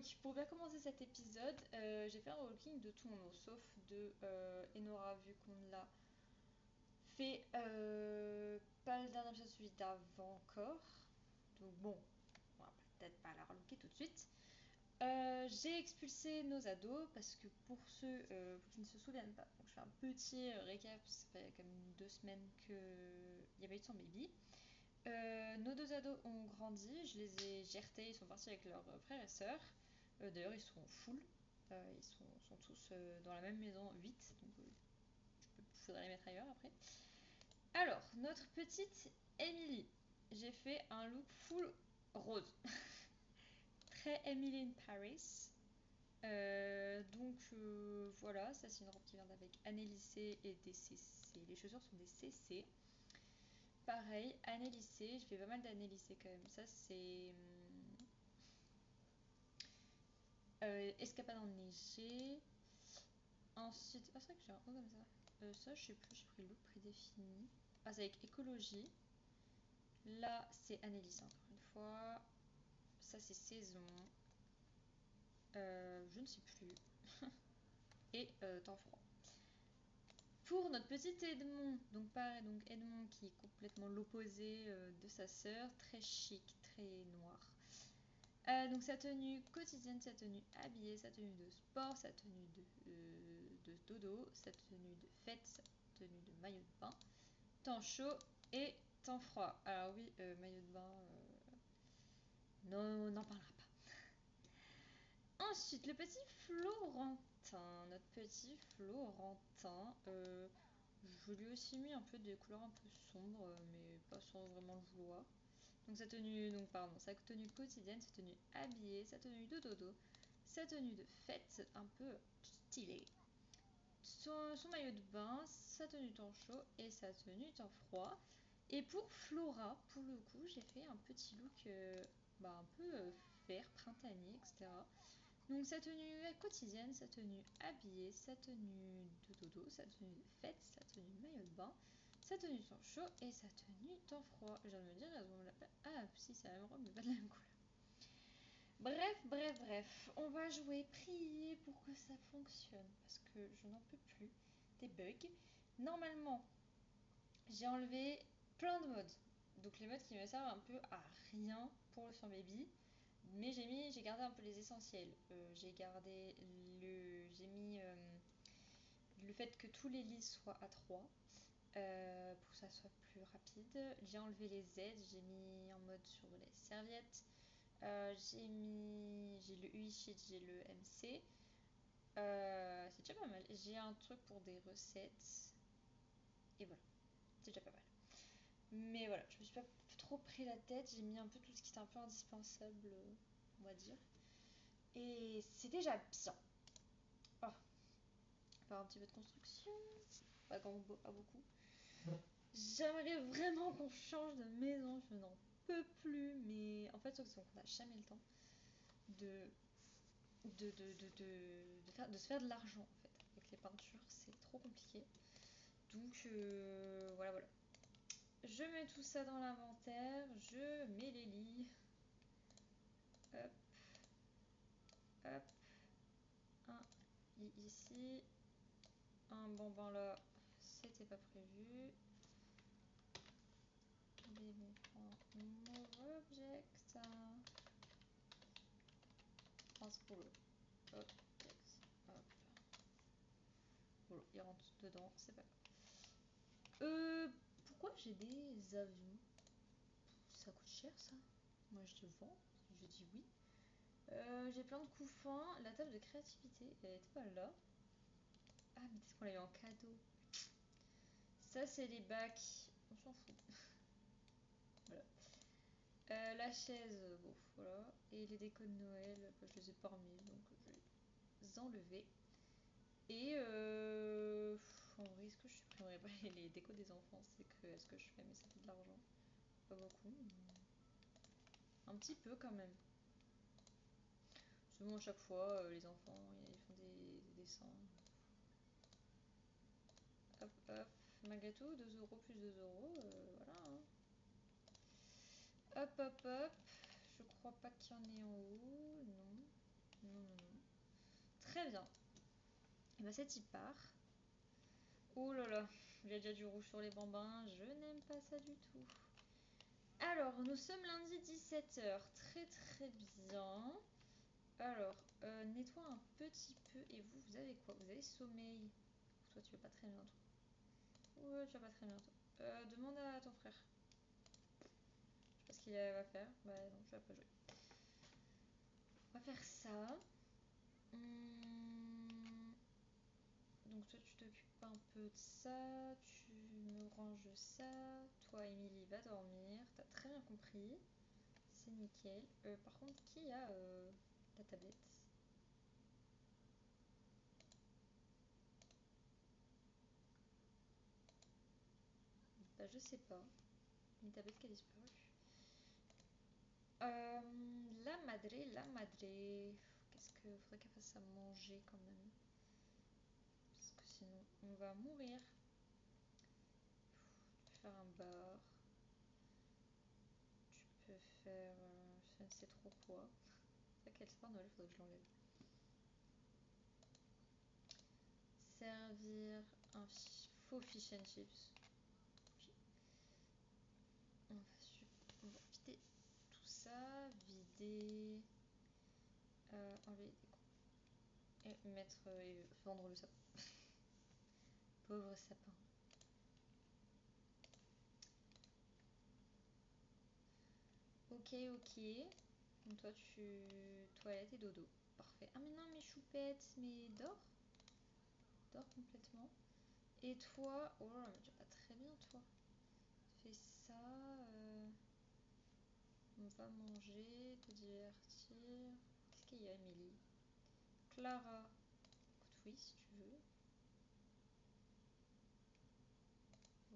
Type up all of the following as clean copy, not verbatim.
Donc, pour bien commencer cet épisode, j'ai fait un walking de tout mon lot, sauf de Enora, vu qu'on l'a fait pas le dernier épisode, celui d'avant encore. Donc bon, on va peut-être pas la relooker tout de suite. J'ai expulsé nos ados parce que pour ceux qui ne se souviennent pas, donc je fais un petit récap, ça fait comme 2 semaines qu'il y avait eu son baby. Nos 2 ados ont grandi, je les ai gertés, ils sont partis avec leurs frères et sœurs. D'ailleurs, ils sont full, ils sont tous dans la même maison, 8, donc il faudrait les mettre ailleurs après. Alors, notre petite Emily, j'ai fait un look full rose. Très Emily in Paris. Voilà, ça c'est une robe qui vient avec Année Lycée et des CC. Les chaussures sont des CC. Pareil, Année Lycée, je fais pas mal d'années lycée quand même. Ça c'est Escapade enneigée. Ensuite, c'est vrai que j'ai un haut comme ça. Ça, je sais plus, j'ai pris le look prédéfini. Ah, c'est avec écologie. Là, c'est année lycée encore une fois. Ça, c'est saison. Je ne sais plus. Et temps froid. Pour notre petit Edmond, donc pareil, donc Edmond qui est complètement l'opposé de sa sœur, très chic, très noir. Donc sa tenue quotidienne, sa tenue habillée, sa tenue de sport, sa tenue de dodo, sa tenue de fête, sa tenue de maillot de bain, temps chaud et temps froid. Alors oui, maillot de bain, non, on n'en parlera pas. Ensuite, le petit Florentin, notre petit Florentin, je lui ai aussi mis un peu des couleurs un peu sombres, mais pas sans vraiment le vouloir. Donc sa tenue, sa tenue quotidienne, sa tenue habillée, sa tenue de dodo, sa tenue de fête un peu stylée, son maillot de bain, sa tenue temps chaud et sa tenue temps froid. Et pour Flora, pour le coup, j'ai fait un petit look un peu vert, printanier, etc. Donc sa tenue quotidienne, sa tenue habillée, sa tenue de dodo, sa tenue de fête, sa tenue maillot de bain, sa tenue temps chaud et sa tenue temps froid. Je viens de me dire, elles ont la... Ah si, c'est la même robe mais pas de la même couleur. Bref, on va jouer, prier pour que ça fonctionne parce que je n'en peux plus des bugs. Normalement, j'ai enlevé plein de modes. Donc les modes qui me servent un peu à rien pour le son baby. Mais j'ai gardé un peu les essentiels. J'ai mis le fait que tous les lits soient à 3 pour que ça soit plus rapide. J'ai enlevé les aides, j'ai mis en mode sur les serviettes. J'ai le UI sheet, j'ai le MC. C'est déjà pas mal. J'ai un truc pour des recettes. Et voilà, c'est déjà pas mal. Mais voilà, je me suis pas trop pris la tête. J'ai mis un peu tout ce qui était un peu indispensable, on va dire. Et c'est déjà bien. Oh, faire un petit peu de construction. Pas beaucoup. J'aimerais vraiment qu'on change de maison. Je n'en peux plus. Mais en fait, sauf qu'on n'a jamais le temps de se faire de l'argent en fait. Avec les peintures, c'est trop compliqué. Donc voilà. Je mets tout ça dans l'inventaire. Je mets les lits. Hop. Un lit ici. Un bambin là. C'était pas prévu. Move object. Transcolo. Object. Hop. Voilà, il rentre dedans, c'est pas grave. Pourquoi j'ai des avions? Ça coûte cher ça? Moi je vends, je dis oui. J'ai plein de couffins. La table de créativité, elle était pas là. Ah, mais est-ce qu'on l'a eu en cadeau? Ça, c'est les bacs. On s'en fout. Voilà. La chaise, bon, voilà. Et les décos de Noël, je les ai pas remis, donc je vais les enlever. Et en vrai, est-ce que je supprimerai pas les décos des enfants? Est-ce que je fais, mais ça fait de l'argent. Pas beaucoup. Un petit peu quand même. Souvent, à chaque fois, les enfants, ils font des dessins. Hop. Malgré tout, 2€ plus 2€, voilà. Hein. Hop. Je crois pas qu'il y en ait en haut, non. bien. Et bah cette y part. Oh là là, il y a déjà du rouge sur les bambins, je n'aime pas ça du tout. Alors, nous sommes lundi 17h, très très bien. Alors, nettoie un petit peu. Et vous, vous avez quoi? Vous avez sommeil. Toi, tu vas pas très bien, toi. Ouais, tu vas pas très bien, toi. Demande à ton frère. Je sais pas ce qu'il va faire. Bah non, tu vas pas jouer. On va faire ça. Donc toi, tu t'occupes un peu de ça. Tu me ranges ça. Toi, Émilie, va dormir. T'as très bien compris. C'est nickel. Par contre, qui a la tablette? Bah, je sais pas. Une tablette qui a disparu. La madre, la madre. Qu'est-ce que faudrait qu'elle fasse à manger quand même? Parce que sinon, on va mourir. Tu peux faire un bar. Tu peux faire. Je ne sais trop quoi. C'est vrai qu'elle se part Noël, faudrait que je l'enlève. Servir un faux fish and chips. On va vider tout ça. Vider. Enlever les décos. Et mettre. Et vendre le sapin. Pauvre sapin. Ok, ok. Donc toi, tu... Toilette et dodo. Parfait. Ah mais non, mais choupette, mais dors. Dors complètement. Et toi... Oh là là, mais tu vas pas très bien, toi. Fais ça. On va manger, te divertir. Qu'est-ce qu'il y a, Émilie? Clara. Écoute, oui, si tu veux.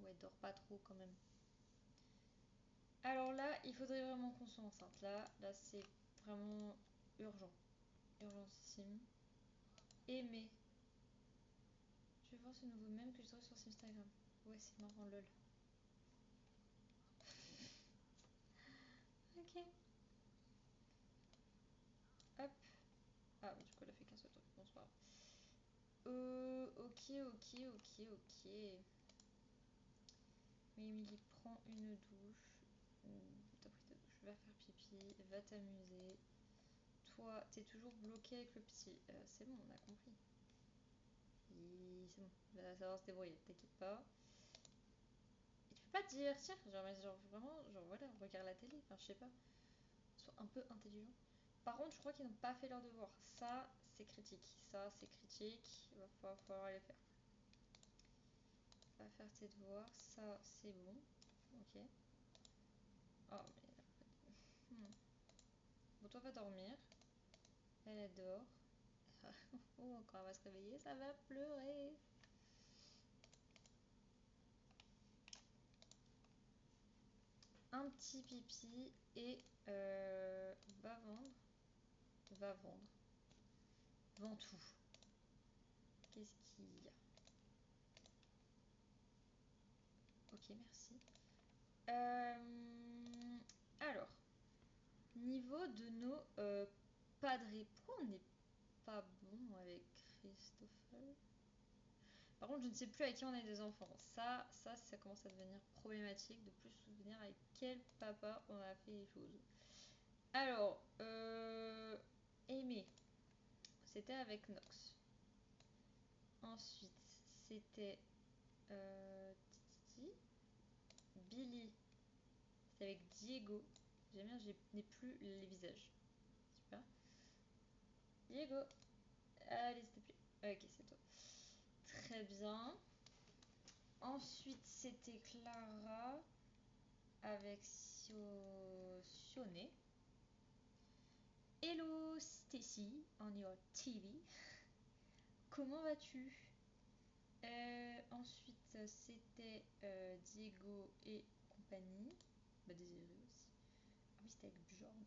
Ouais, dors pas trop quand même. Alors là, il faudrait vraiment qu'on soit enceinte. Là c'est vraiment urgent. Urgentissime. Aimer. Je vais voir ce nouveau mème que je trouve sur Instagram. Ouais, c'est marrant, lol. Ok. Hop. Ah, mais du coup, elle a fait qu'un seul truc. Bon, c'est pas grave. Ok, ok, ok, ok. Mais Émilie, prends une douche. T'as pris ta douche, va faire pipi, va t'amuser. Toi, t'es toujours bloqué avec le petit. C'est bon, on a compris. C'est bon, il va savoir se débrouiller, t'inquiète pas. Et tu peux pas dire, tiens, genre vraiment, genre voilà, regarde la télé, enfin je sais pas. Sois un peu intelligent. Par contre, je crois qu'ils n'ont pas fait leur devoir. Ça, c'est critique. Ça, c'est critique. Il va falloir les faire. Va faire tes devoirs. Ça, c'est bon. Ok. Oh, mais... Bon, toi, va dormir. Elle dort. Oh, quand elle va se réveiller, ça va pleurer. Un petit pipi et va vendre. Va vendre. Vends tout. Qu'est-ce qu'il y a? Ok, merci. Alors, niveau de nos padrés, pourquoi on n'est pas bon avec Christophe? Par contre, je ne sais plus à qui on a des enfants. Ça commence à devenir problématique de plus se souvenir avec quel papa on a fait les choses. Alors, Aimé, c'était avec Nox. Ensuite, c'était Titi. Billy, c'était avec Diego. J'aime bien, je n'ai plus les visages. Super. Diego, allez, s'il te plaît. Ok, c'est toi. Très bien. Ensuite, c'était Clara avec Sioné. Hello Stacy on your TV. Comment vas-tu? Ensuite, c'était Diego et compagnie. Bah, Désiré aussi. Ah oui, c'était avec Bjorn.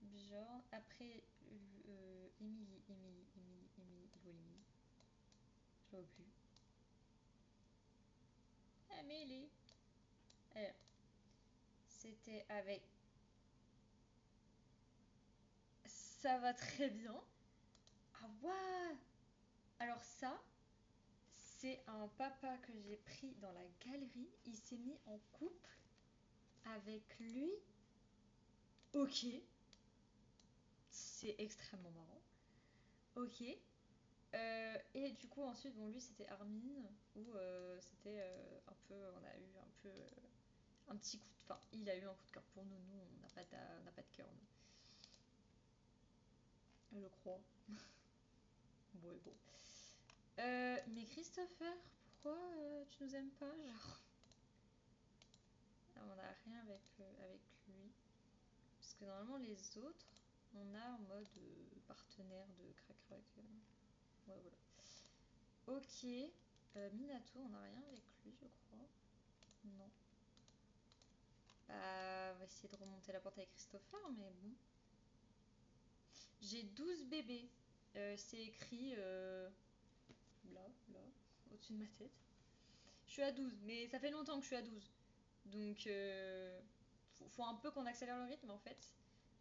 Bjorn. Après, Émilie. Il voit Émilie. Je la vois plus. Amélie. Alors, c'était avec Ça va très bien. Ah ouais. Alors ça, c'est un papa que j'ai pris dans la galerie. Il s'est mis en couple avec lui. Ok. C'est extrêmement marrant. Ok. Et du coup, ensuite, bon, lui, c'était Armin, où c'était un peu, on a eu un peu un petit coup de... Enfin, il a eu un coup de cœur pour nous. Nous, on n'a pas de cœur, nous. Je crois. Ouais, bon. Mais Christopher, pourquoi tu nous aimes pas, genre? Ah, on n'a rien avec lui. Parce que normalement, les autres, on a en mode partenaire de crac-crac. Ouais, voilà. Ok. Minato, on n'a rien avec lui, je crois. Non. Bah, on va essayer de remonter la porte avec Christopher, mais bon. J'ai 12 bébés. C'est écrit là, au-dessus de ma tête. Je suis à 12, mais ça fait longtemps que je suis à 12. Donc, faut un peu qu'on accélère le rythme en fait.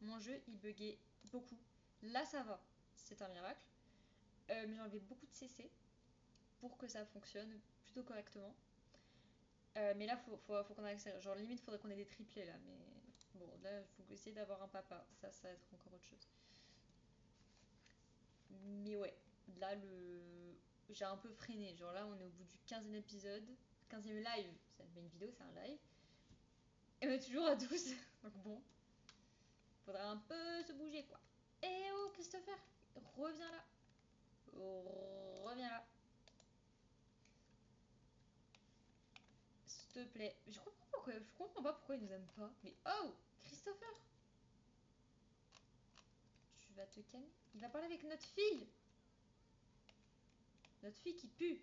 Mon jeu, il buguait beaucoup. Là, ça va. C'est un miracle. Mais j'ai enlevé beaucoup de CC pour que ça fonctionne plutôt correctement. Mais là, faut qu'on accélère. Genre, limite, faudrait qu'on ait des triplés là. Mais bon, là, il faut essayer d'avoir un papa. Ça va être encore autre chose. Mais ouais, là, j'ai un peu freiné. Genre là, on est au bout du 15e épisode. 15e live. Ça met une vidéo, c'est un live. Et on est toujours à 12. Donc bon, faudra un peu se bouger quoi. Eh oh, Christopher, reviens là. Reviens là. S'il te plaît. Je comprends pas pourquoi il nous aime pas. Mais oh, Christopher, tu vas te calmer. Il va parler avec notre fille. Notre fille qui pue.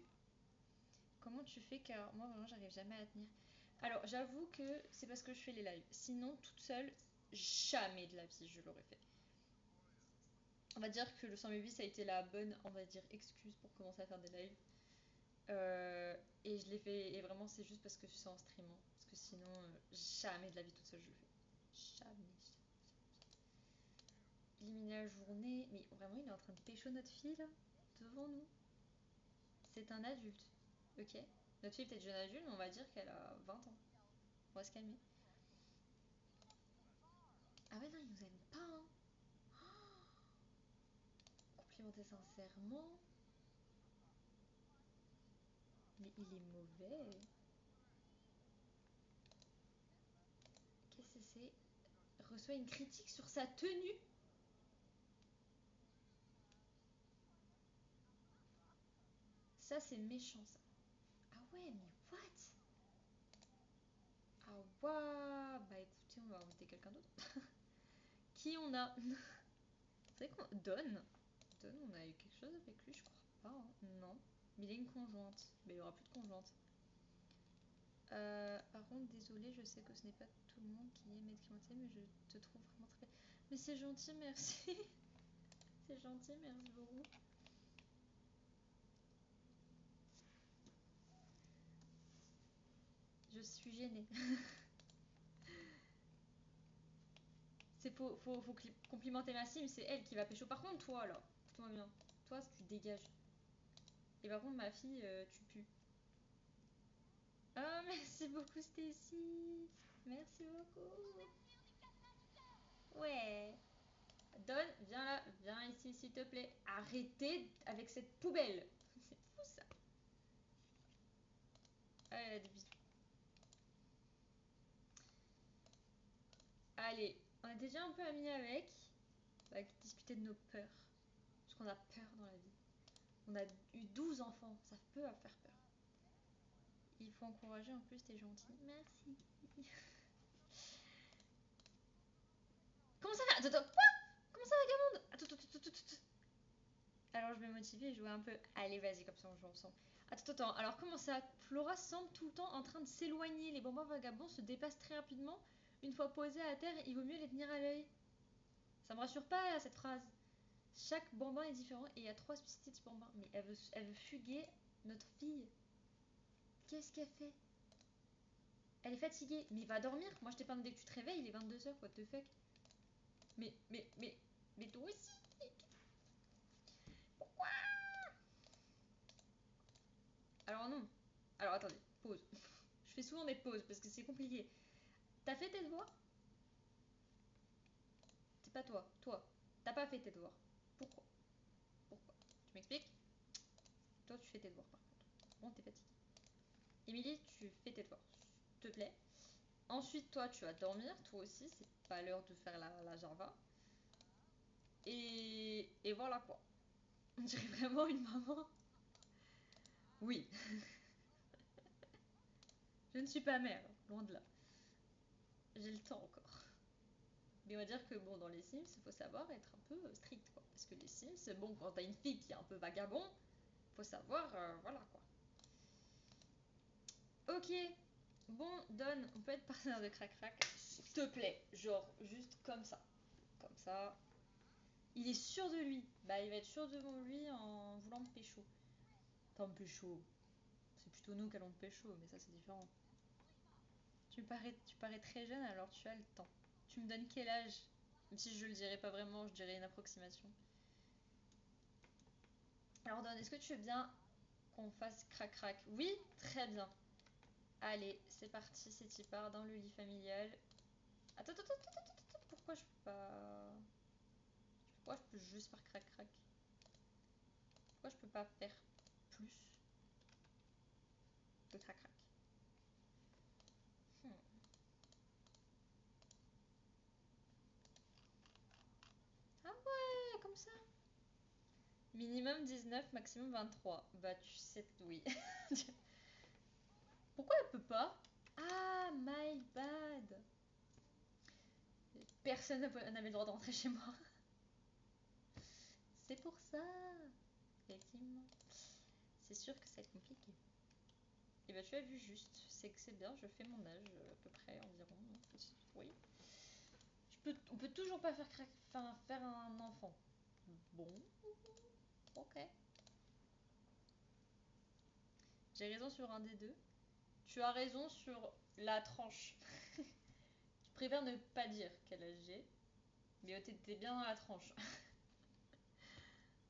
Comment tu fais? Car moi vraiment j'arrive jamais à tenir. Alors j'avoue que c'est parce que je fais les lives. Sinon toute seule, jamais de la vie je l'aurais fait. On va dire que le 108 ça a été la bonne, on va dire, excuse pour commencer à faire des lives. Et je l'ai fait, et vraiment c'est juste parce que je suis en streamant. Parce que sinon, jamais de la vie toute seule je le fais. Jamais. Éliminer la journée. Mais vraiment il est en train de pécho notre fille là, devant nous. C'est un adulte. Ok. Notre fille est peut-être jeune adulte, mais on va dire qu'elle a 20 ans. On va se calmer. Ah ouais, non, il nous aime pas, hein. Complimenter sincèrement. Mais il est mauvais. Qu'est-ce que c'est? Reçoit une critique sur sa tenue. Ça, c'est méchant, ça. Ah ouais, mais what? Ah ouais. Bah écoutez, on va inviter quelqu'un d'autre. Qui on a? C'est vrai qu'on... Don, on a eu quelque chose avec lui, je crois pas, hein. Non. Mais il a une conjointe. Mais il y aura plus de conjointe. Par contre, désolé, je sais que ce n'est pas tout le monde qui aime être clienté, mais je te trouve vraiment très... Mais c'est gentil, merci. C'est gentil, merci beaucoup. Je suis gênée. Faut complimenter ma sim, c'est elle qui va pécho. Par contre, toi, là, écoute-moi bien. Toi, tu dégages. Et par contre, ma fille, tu pues. Ah, merci beaucoup, Stacy. Merci beaucoup. Ouais. Donne, viens là, viens ici, s'il te plaît. Arrêtez avec cette poubelle. C'est fou, ça. Ah, elle a des bisous. Allez, on est déjà un peu amis avec. On va discuter de nos peurs. Parce qu'on a peur dans la vie. On a eu 12 enfants, ça peut faire peur. Il faut encourager, en plus, t'es gentil. Merci. Comment ça va? Attends, quoi? Comment ça va, Gamonde? Attends. Alors je vais me motiver et jouer un peu. Allez, vas-y, comme ça on joue ensemble. Attends. Alors comment ça? Flora semble tout le temps en train de s'éloigner. Les bonbons vagabonds se dépassent très rapidement. Une fois posés à terre, il vaut mieux les tenir à l'œil. Ça me rassure pas cette phrase. Chaque bambin est différent et il y a 3 spécificités de ce bambin. Mais elle veut fuguer notre fille. Qu'est-ce qu'elle fait? Elle est fatiguée. Mais va dormir. Moi je t'ai pas demandé que tu te réveilles. Il est 22h, what the fuck. Mais. Mais toi aussi. Pourquoi? Alors non. Alors attendez, pause. Je fais souvent des pauses parce que c'est compliqué. T'as fait tes devoirs? C'est pas toi. Toi. T'as pas fait tes devoirs. Pourquoi? Pourquoi? Tu m'expliques? Toi, tu fais tes devoirs par contre. Bon, t'es fatiguée. Émilie, tu fais tes devoirs. S'il te plaît. Ensuite, toi, tu vas dormir. Toi aussi, c'est pas l'heure de faire la Java. Et voilà quoi. On dirait vraiment une maman. Oui. Je ne suis pas mère, loin de là. J'ai le temps encore. Mais on va dire que bon, dans les Sims, il faut savoir être un peu strict quoi. Parce que les Sims, bon, quand t'as une fille qui est un peu vagabond, faut savoir, voilà quoi. Ok. Bon, Don, on peut être partenaire de crac-crac, s'il te plaît. Genre, juste comme ça. Comme ça. Il est sûr de lui. Bah, il va être sûr de lui en voulant me pécho. Attends, me pécho. C'est plutôt nous qui allons te pécho, mais ça c'est différent. Tu parais très jeune alors tu as le temps. Tu me donnes quel âge? Même si je le dirais pas vraiment, je dirais une approximation. Alors Don, est-ce que tu veux bien qu'on fasse crac-crac? Oui, très bien. Allez, c'est parti, c'est y part dans le lit familial. Attends, pourquoi je peux pas... Pourquoi je peux juste faire crac-crac? Pourquoi je peux pas faire plus de crac-crac? Hmm. Ah ouais, comme ça. Minimum 19, maximum 23. Bah tu sais, oui. Pourquoi elle peut pas? Ah, my bad. Personne n'avait le droit de rentrer chez moi. C'est pour ça. Effectivement. C'est sûr que ça va être compliqué. Et bah tu as vu juste, c'est que c'est bien, je fais mon âge à peu près environ. Oui. On peut toujours pas faire un enfant. Bon, ok. J'ai raison sur un des deux. Tu as raison sur la tranche. Je préfère ne pas dire quel âge j'ai. Mais t'es bien dans la tranche.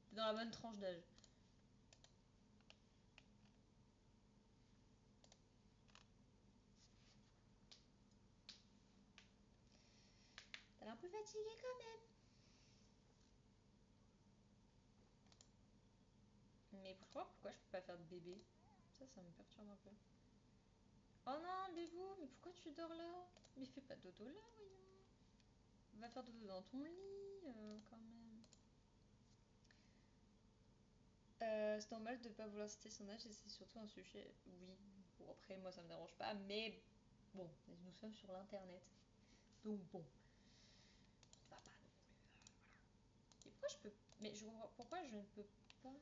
T'es dans la bonne tranche d'âge. T'as l'air un peu fatiguée quand même. Mais pourquoi je peux pas faire de bébé? Ça me perturbe un peu. Oh non, Bébou, mais pourquoi tu dors là? Mais fais pas dodo là, voyons. Va faire dodo dans ton lit, quand même. C'est normal de pas vouloir citer son âge et c'est surtout un sujet. Oui, bon après moi ça me dérange pas, mais bon, nous sommes sur l'internet. Donc bon, on va pas non plus. Voilà. Et pourquoi je peux. Mais je comprends pourquoi je ne peux pas.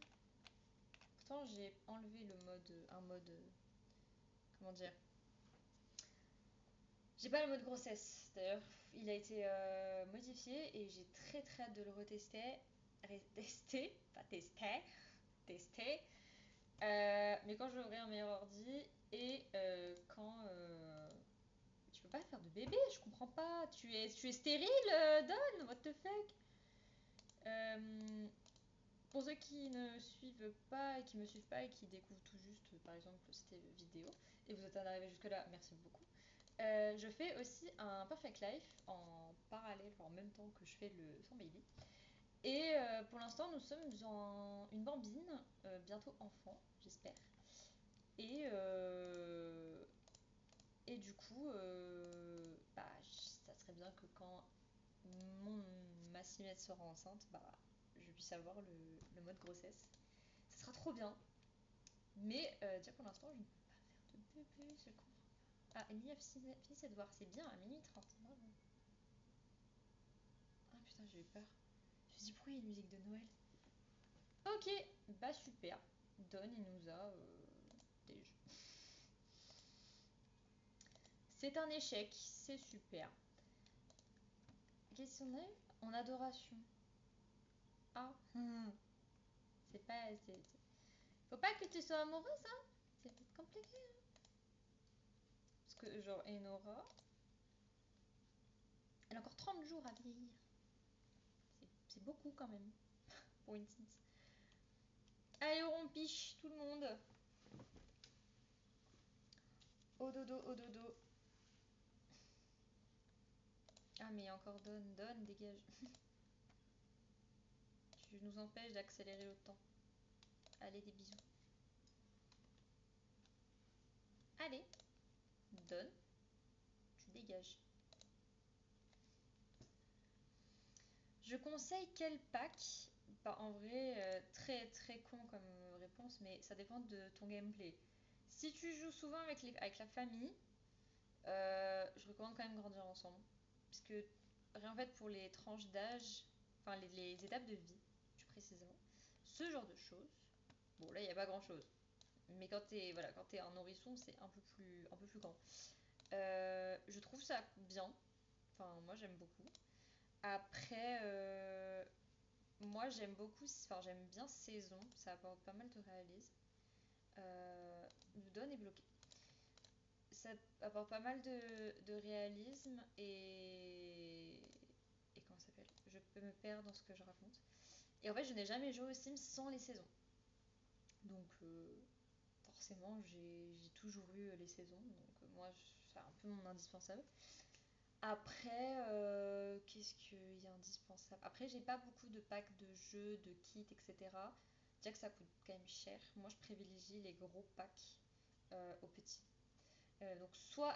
Pourtant j'ai enlevé le mode. Un mode. Comment dire? J'ai pas le mode grossesse. D'ailleurs, il a été modifié et j'ai très très hâte de le retester. Tester, pas tester, tester. Mais quand j'aurai un meilleur ordi et quand tu peux pas faire de bébé, je comprends pas. Tu es stérile, Don, what the fuck? Pour ceux qui ne suivent pas et qui me suivent pas et qui découvrent tout juste, par exemple, cette vidéo, et vous êtes arrivé jusque-là, merci beaucoup. Je fais aussi un Perfect Life en parallèle, en même temps que je fais le son baby. Et pour l'instant, nous sommes en une bambine, bientôt enfant, j'espère. Et, euh, et du coup, bah, ça serait bien que quand ma Simette sera enceinte, bah, je puisse avoir le mode grossesse. Ça sera trop bien. Mais déjà pour l'instant, je ne peux pas faire de bébé, je comprends pas. Ah, Emilie a fini ses devoirs, c'est bien, à minuit 30, bravo. Ah putain, j'ai eu peur. Je me suis dit, pourquoi il y a une musique de Noël? Ok, bah super. Don, il nous a des jeux. C'est un échec, c'est super. Qu'est-ce qu'on a eu? En adoration. Ah, c'est pas. Faut pas que tu sois amoureuse, hein? C'est vite compliqué, hein? Parce que, genre, Enora, elle a encore 30 jours à vieillir. C'est beaucoup quand même. Pour une Sims. Allez, on piche tout le monde. Au dodo, au dodo. Ah, mais il y a encore Don. Don, dégage. Tu nous empêches d'accélérer le temps. Allez, des bisous. Allez. Don. Tu dégages. Je conseille quel pack? Bah, en vrai, très très con comme réponse, mais ça dépend de ton gameplay. Si tu joues souvent avec la famille, je recommande quand même Grandir ensemble. Parce que, en fait, pour les tranches d'âge, enfin les étapes de vie, plus précisément, ce genre de choses, bon là il n'y a pas grand chose. Mais quand t'es voilà, quand t'es un nourrisson, c'est un peu plus grand. Je trouve ça bien. Enfin, moi j'aime beaucoup. Après, moi j'aime beaucoup, enfin j'aime bien Saison, ça apporte pas mal de réalisme. Le Don est bloqué. Ça apporte pas mal de réalisme et comment ça s'appelle? Je peux me perdre dans ce que je raconte. Et en fait, je n'ai jamais joué aux Sims sans les saisons. Donc, forcément, j'ai toujours eu les saisons. Donc, moi, c'est un peu mon indispensable. Après, qu'est-ce qu'il y a indispensable? Après, j'ai pas beaucoup de packs de jeux, de kits, etc. Déjà que ça coûte quand même cher. Moi, je privilégie les gros packs aux petits. Donc soit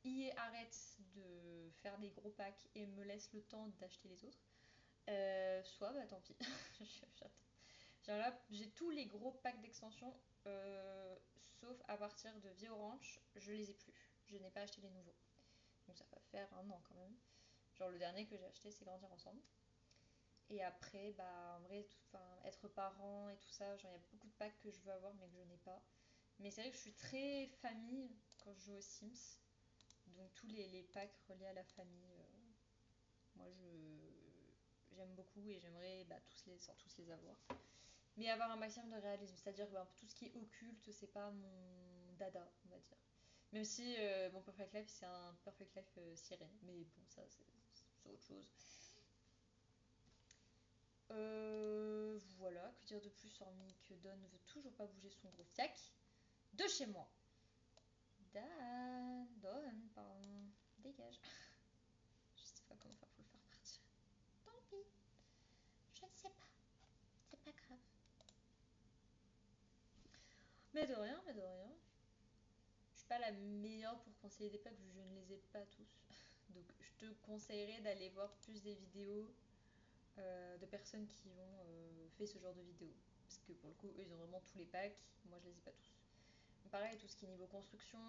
y arrête de faire des gros packs et me laisse le temps d'acheter les autres, soit bah tant pis. J'attends. Genre là, j'ai tous les gros packs d'extension, sauf à partir de Vie Orange, je les ai plus. Je n'ai pas acheté les nouveaux. Donc ça va faire un an quand même. Genre le dernier que j'ai acheté, c'est Grandir ensemble. Et après, bah en vrai, être parent et tout ça, genre il y a beaucoup de packs que je veux avoir mais que je n'ai pas. Mais c'est vrai que je suis très famille quand je joue aux Sims. Donc tous les packs reliés à la famille, moi j'aime beaucoup et j'aimerais sans tous les avoir. Mais avoir un maximum de réalisme, c'est-à-dire bah, tout ce qui est occulte, c'est pas mon dada, on va dire. Même si mon Perfect Life c'est un Perfect Life sirène, mais bon ça c'est autre chose. Voilà, que dire de plus hormis que Don ne veut toujours pas bouger son gros fiac de chez moi. Don, pardon, dégage. Je sais pas comment faire pour le faire partir. Tant pis, je ne sais pas, c'est pas grave. Mais de rien, mais de rien. Je suis pas la meilleure pour conseiller des packs vu que je ne les ai pas tous. Donc je te conseillerais d'aller voir plus des vidéos de personnes qui ont fait ce genre de vidéos. Parce que pour le coup, eux ils ont vraiment tous les packs, moi je les ai pas tous. Pareil, tout ce qui est niveau construction,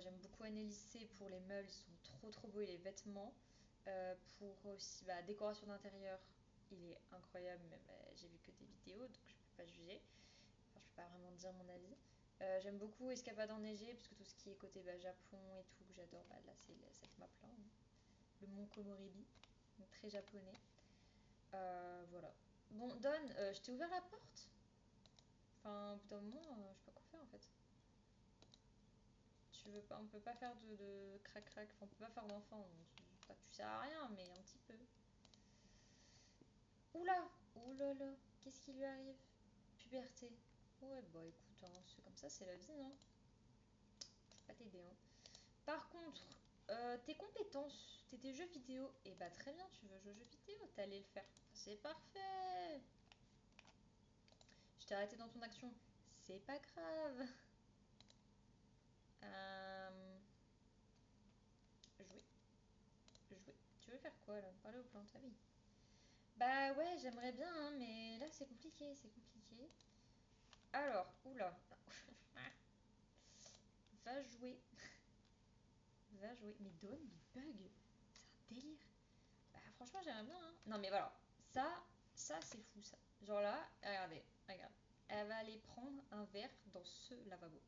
j'aime beaucoup Annelissé pour les meubles, ils sont trop trop beaux et les vêtements. Pour aussi décoration d'intérieur, il est incroyable, mais j'ai vu que des vidéos donc je peux pas juger. Enfin, je peux pas vraiment dire mon avis. J'aime beaucoup Escapade enneigée, puisque tout ce qui est côté Japon et tout, que j'adore, là c'est cette map là, hein. Le mont Komoribi, donc très japonais. Voilà. Bon, Don, je t'ai ouvert la porte. Enfin, au bout d'un moment, je sais pas quoi faire en fait. Tu veux pas, on peut pas faire de crac-crac, enfin, on peut pas faire d'enfant, donc tu sers à rien, mais un petit peu. Oula, oulala, qu'est-ce qui lui arrive? Puberté. Ouais, bah écoute, hein, c'est comme ça, c'est la vie, non? Je peux pas t'aider, hein. Par contre, tes compétences, tes jeux vidéo, et bah très bien, tu veux jouer aux jeux vidéo, t'allais le faire. C'est parfait. Je t'ai arrêté dans ton action. C'est pas grave. Euh, jouer. Jouer. Tu veux faire quoi là? Parler aux plantes, ah oui. Bah ouais, j'aimerais bien, hein, mais là c'est compliqué, c'est compliqué. Alors, oula. Va jouer. Va jouer. Mais Dawn, il bug. C'est un délire. Bah franchement, j'aimerais bien, hein. Non mais voilà. Ça c'est fou ça. Genre là, regardez, regarde. Elle va aller prendre un verre dans ce lavabo.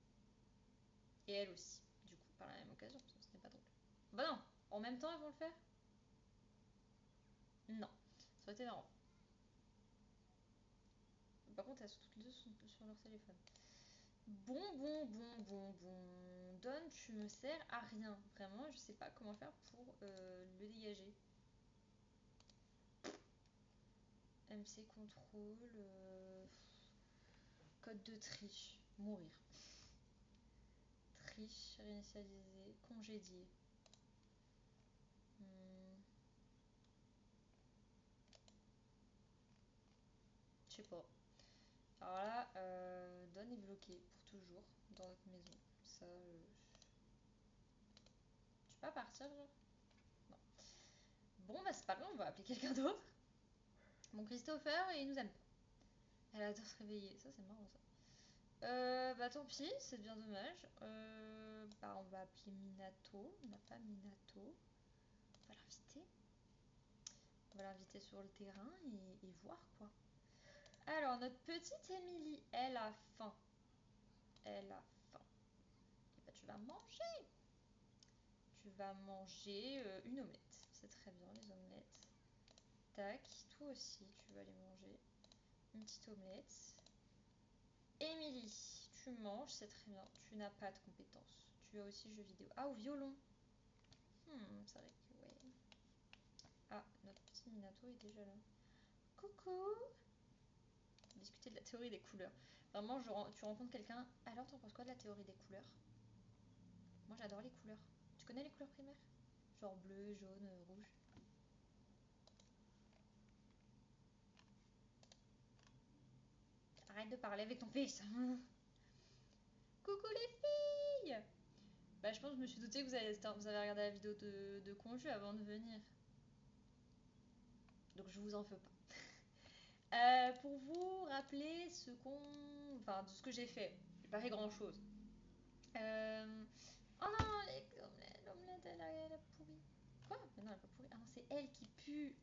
Et elle aussi, du coup, par la même occasion, parce que ce n'est pas drôle. Bah non, en même temps, elles vont le faire. Non, ça aurait été marrant. Par contre, elles sont toutes les deux sur leur téléphone. Bon. Don, tu me sers à rien. Vraiment, je sais pas comment faire pour le dégager. MC contrôle, code de triche, mourir. Triche, réinitialiser, congédier. Je sais pas. Alors là, Don est bloqué pour toujours dans notre maison. Ça, tu peux pas partir, genre? Non. Bon, bah c'est pas grave, on va appeler quelqu'un d'autre. Mon Christopher, il nous aime pas. Elle adore se réveiller, ça c'est marrant ça. Bah tant pis, c'est bien dommage. Bah on va appeler Minato. On n'a pas Minato. On va l'inviter. On va l'inviter sur le terrain et voir quoi. Alors notre petite Émilie, elle a faim. Elle a faim. Et bah tu vas manger. Tu vas manger une omelette. C'est très bien les omelettes. Tac, toi aussi tu vas les manger. Une petite omelette. Émilie, tu manges, c'est très bien. Tu n'as pas de compétences. Tu as aussi jeux vidéo. Ah, au violon. C'est vrai que ouais. Ah, notre petit Minato est déjà là. Coucou. Discuter de la théorie des couleurs. Vraiment, tu rencontres quelqu'un. Alors, t'en penses quoi de la théorie des couleurs? Moi, j'adore les couleurs. Tu connais les couleurs primaires? Genre bleu, jaune, rouge. Arrête de parler avec ton fils. Coucou les filles. Bah, je pense que je me suis doutée que vous avez regardé la vidéo de Conju avant de venir. Donc, je vous en veux pas. Pour vous rappeler ce de ce que j'ai fait. J'ai pas fait grand chose. Oh non, l'omelette, elle a pourri. Quoi? Mais non, elle a pas pourri. Ah non, c'est elle qui pue.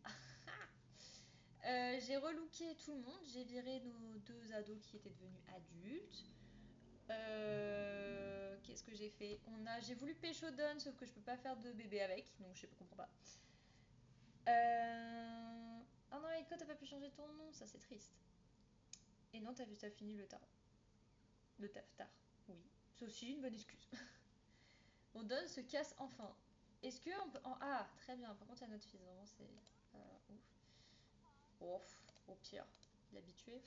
J'ai relooké tout le monde. J'ai viré nos deux ados qui étaient devenus adultes. Qu'est-ce que j'ai fait? J'ai voulu pécho Don, sauf que je peux pas faire de bébé avec, donc je comprends pas. Oh non, Eiko, t'as pas pu changer ton nom, ça c'est triste. Et non, t'as fini le tarot. Le taftar, oui. C'est aussi une bonne excuse. On donne se casse enfin. Est-ce que on peut... Ah, très bien. Par contre, il y a notre fils. Vraiment, c'est... ouf. Ouf. Au pire. L'habitué.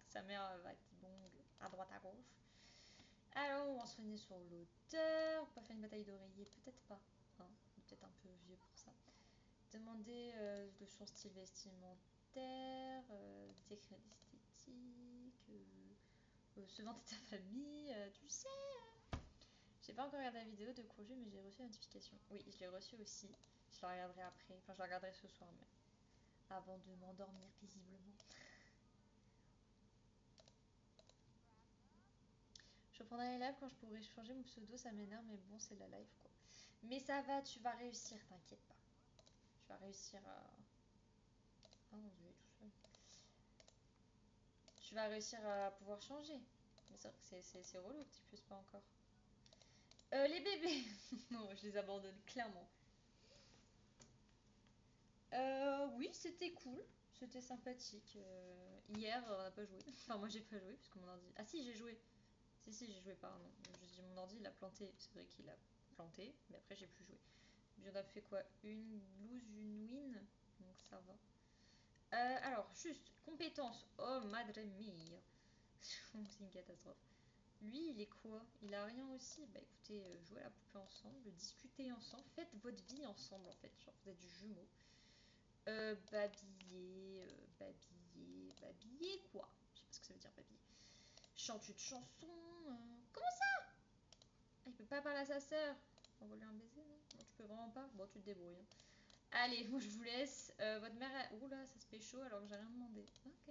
Sa mère va être bon à droite à gauche. Alors, on va se soigner sur l'auteur. Pas faire une bataille d'oreiller. Peut-être pas. Hein. Peut-être un peu vieux pour ça. Demander de son style vestimentaire. Décrire l'esthétique. Se vanter de ta famille. Tu sais... J'ai pas encore regardé la vidéo de Courju, mais j'ai reçu la notification. Oui, je l'ai reçue aussi. Je la regarderai après. Enfin, je la regarderai ce soir même. Avant de m'endormir paisiblement. Je reprendrai les lives quand je pourrai changer mon pseudo, ça m'énerve, mais bon, c'est la live quoi. Mais ça va, tu vas réussir, t'inquiète pas. Tu vas réussir à. Ah mon dieu, tout seul. Tu vas réussir à pouvoir changer. Mais c'est vrai que c'est relou que tu puisses pas encore. Les bébés non, je les abandonne clairement. Oui, c'était cool. C'était sympathique. Hier, on n'a pas joué. Enfin, moi, j'ai pas joué parce que mon ordi. Ah, si, j'ai joué. Si, j'ai joué, pardon. Je dis mon ordi, il a planté. C'est vrai qu'il a planté, mais après, j'ai plus joué. J'en ai fait quoi? Une lose, une win. Donc, ça va. Alors, juste, compétences. Oh, madre mia. C'est une catastrophe. Lui, il est quoi? Il a rien aussi. Bah écoutez, jouez à la poupée ensemble, discutez ensemble, faites votre vie ensemble en fait. Genre, vous êtes jumeaux. Babiller quoi? Je sais pas ce que ça veut dire babiller. Chante une chanson. Comment ça? Ah, il peut pas parler à sa sœur. Envoie-lui un baiser, non? Non, tu peux vraiment pas? Bon, tu te débrouilles. Hein. Allez, moi je vous laisse. Votre mère. Oula, ça se fait chaud alors que j'ai rien demandé. Ok.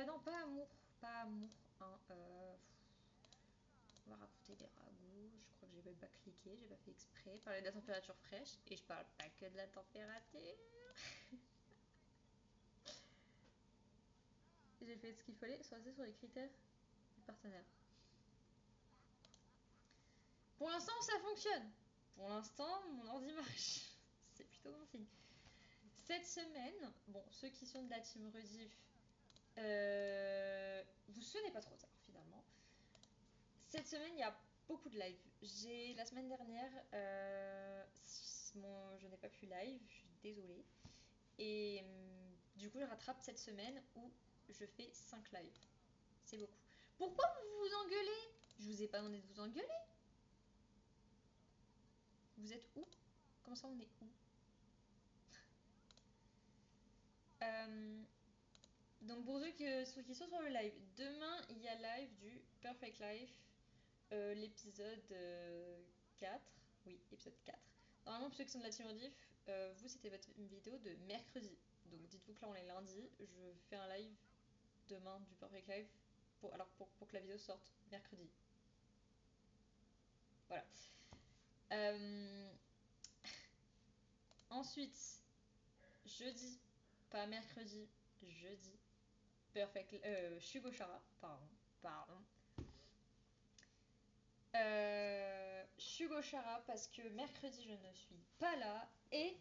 Non, pas amour. Pas amour. Hein. On va raconter des ragots. Je crois que j'ai même pas cliqué, j'ai pas fait exprès. Parler de la température fraîche. Et je parle pas que de la température. J'ai fait ce qu'il fallait, sur les critères du partenaire. Pour l'instant, ça fonctionne. Pour l'instant, mon ordi marche. C'est plutôt bon signe. Cette semaine, bon, ceux qui sont de la team Rediff, vous sonnez pas trop tard finalement. Cette semaine, il y a beaucoup de live. La semaine dernière, je n'ai pas pu live, je suis désolée. Et du coup, je rattrape cette semaine où je fais 5 lives. C'est beaucoup. Pourquoi vous vous engueulez? Je vous ai pas demandé de vous engueuler. Vous êtes où? Comment ça, on est où? Donc pour ceux qui sont sur le live, demain il y a live du Perfect Life, l'épisode 4. Oui, épisode 4. Normalement pour ceux qui sont de la team Rediff, vous c'était votre vidéo de mercredi. Donc dites-vous que là on est lundi, je fais un live demain du Perfect Life pour que la vidéo sorte mercredi. Voilà. Ensuite, jeudi, pas mercredi, jeudi, Shugo Shara, pardon. Shugo Shara parce que mercredi je ne suis pas là et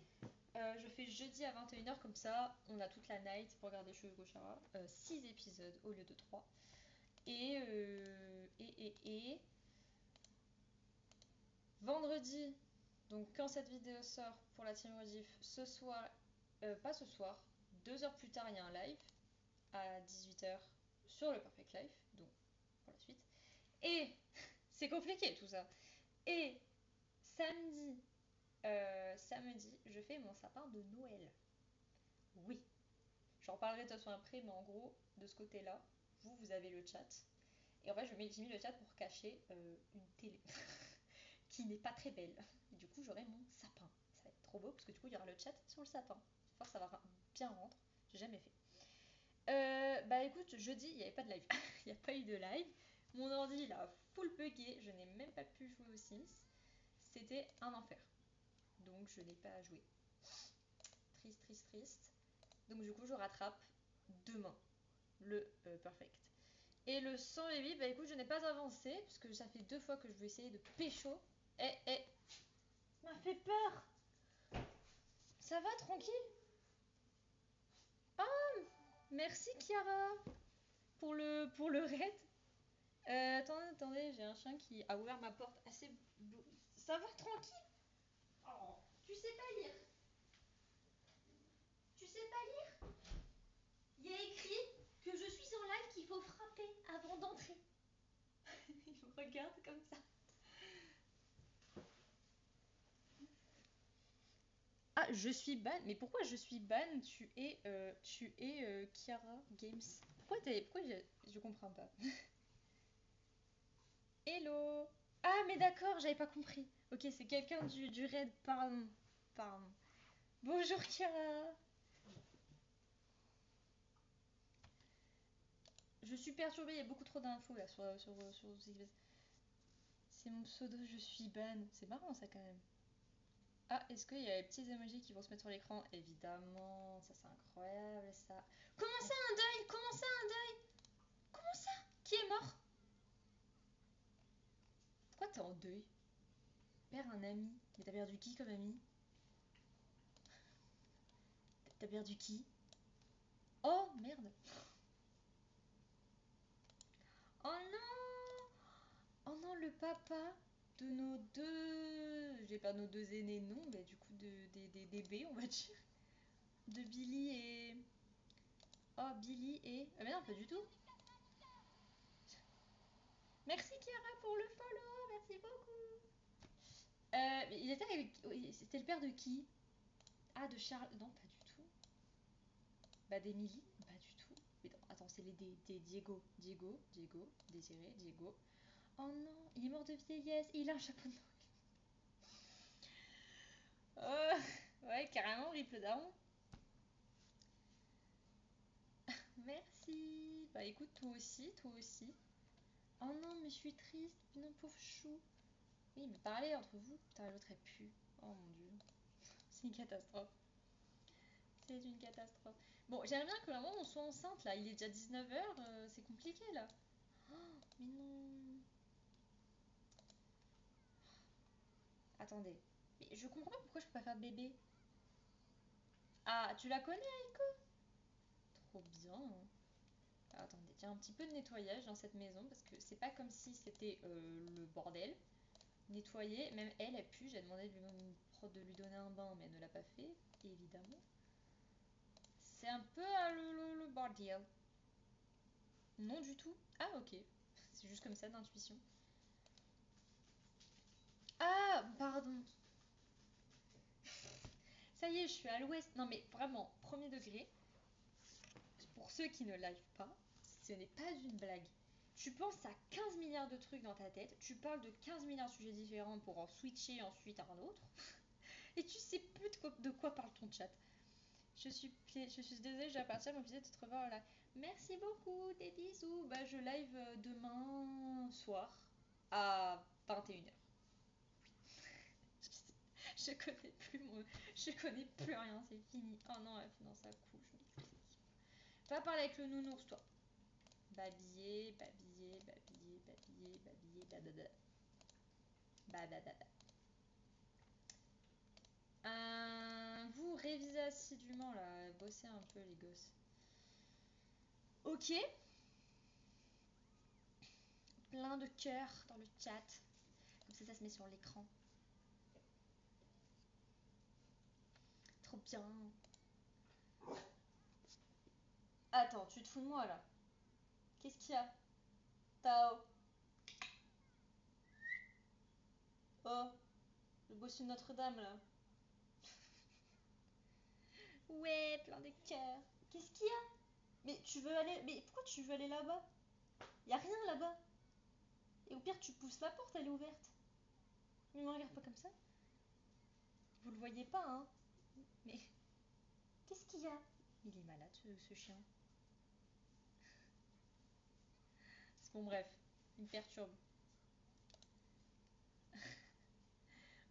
je fais jeudi à 21h comme ça on a toute la night pour regarder Shugo Shara, 6 épisodes au lieu de 3 et vendredi, donc quand cette vidéo sort pour la team Rediff, ce soir, pas ce soir, 2 heures plus tard il y a un live à 18h sur le Perfect Life, donc pour la suite. Et c'est compliqué tout ça. Et samedi, je fais mon sapin de Noël. Oui. J'en parlerai de toute façon après, mais en gros, de ce côté-là, vous avez le chat. Et en fait, j'ai mis le chat pour cacher une télé qui n'est pas très belle. Et du coup, j'aurai mon sapin. Ça va être trop beau parce que du coup, il y aura le chat sur le sapin. J'espère que ça va bien rendre. J'ai jamais fait. Bah écoute, jeudi, il n'y avait pas de live. Il n'y a pas eu de live. Mon ordi, il a full bugué. Je n'ai même pas pu jouer aux Sims. C'était un enfer. Donc, je n'ai pas joué. Triste. Donc, du coup, je rattrape demain le Perfect. Et le 100 baby, bah écoute, je n'ai pas avancé. Parce que ça fait 2 fois que je veux essayer de pécho. M'a fait peur. Ça va, tranquille? Oh, merci Chiara pour le raid. Attendez, j'ai un chien qui a ouvert ma porte assez... Ça va, tranquille? Oh, tu sais pas lire? Tu sais pas lire? Il y a écrit que je suis en live qu'il faut frapper avant d'entrer. Il me regarde comme ça. Ah, je suis ban. Mais pourquoi je suis ban? Tu es Chiara Games. Pourquoi je comprends pas. Hello. Ah, mais d'accord, j'avais pas compris. Ok, c'est quelqu'un du raid. Pardon. Bonjour Chiara. Je suis perturbée, il y a beaucoup trop d'infos là sur C'est mon pseudo, je suis ban. C'est marrant ça quand même. Ah, est-ce qu'il y a les petits emojis qui vont se mettre sur l'écran? Évidemment, ça c'est incroyable ça. Comment ça un deuil? Comment ça un deuil? Comment ça? Qui est mort? Pourquoi t'es en deuil? Perds un ami. Mais t'as perdu qui comme ami? T'as perdu qui? Oh merde. Oh non. Oh non, le papa de nos deux... J'ai pas nos deux aînés, non, mais du coup des bébés, on va dire. De Billy et... Oh, Billy et... Ah mais non, pas du tout. Merci Chiara pour le follow, merci beaucoup. C'était le père de qui? Ah, de Charles... Non, pas du tout. Bah d'Emily? Pas du tout. Mais non, attends, c'est des Diego. Désiré, Diego. Oh non, il est mort de vieillesse, il a un chapeau de Noël. Ouais, carrément, rip le daron. Merci. Bah écoute, toi aussi. Oh non, mais je suis triste. Non, pauvre chou. Oui, mais parlez entre vous. Putain, l'autre est pu. Oh mon dieu. C'est une catastrophe. C'est une catastrophe. Bon, j'aimerais bien que maman on soit enceinte là. Il est déjà 19h, c'est compliqué là. Oh, mais non. Attendez. Mais je comprends pas pourquoi je peux pas faire de bébé. Ah, tu la connais, Aiko? Trop bien. Attendez, il y a un petit peu de nettoyage dans cette maison parce que c'est pas comme si c'était le bordel. Nettoyer, même elle pue. J'ai demandé de lui donner un bain, mais elle ne l'a pas fait, évidemment. C'est un peu le bordel. Non du tout. Ah ok. C'est juste comme ça d'intuition. Ah, pardon. Ça y est, je suis à l'ouest. Non mais vraiment, premier degré. Pour ceux qui ne live pas, ce n'est pas une blague. Tu penses à 15 milliards de trucs dans ta tête, tu parles de 15 milliards de sujets différents pour en switcher ensuite à un autre, et tu sais plus de quoi parle ton chat. Je suis désolée, je dois partir, mon plaisir de te revoir là. Merci beaucoup, des bisous. Bah, je live demain soir à 21h. Je connais plus je connais plus rien, c'est fini. Oh non, la finance à couche, je m'excuse. Va parler avec le nounours, toi. Babiller, babiller, babiller, babiller, babiller, babada. Babada. Vous révisez assidûment là, bossez un peu les gosses. Ok. Plein de cœurs dans le chat. Comme ça se met sur l'écran. Trop bien. Attends, tu te fous de moi là. Qu'est-ce qu'il y a? Tao. Oh, le bossu de Notre-Dame là. Ouais, plein de cœurs. Qu'est-ce qu'il y a? Mais tu veux aller. Mais pourquoi tu veux aller là-bas? Y a rien là-bas. Et au pire, tu pousses la porte, elle est ouverte. Mais me regarde pas comme ça. Vous le voyez pas, hein? Mais qu'est-ce qu'il y a? Il est malade ce chien. Bon, bref, il me perturbe.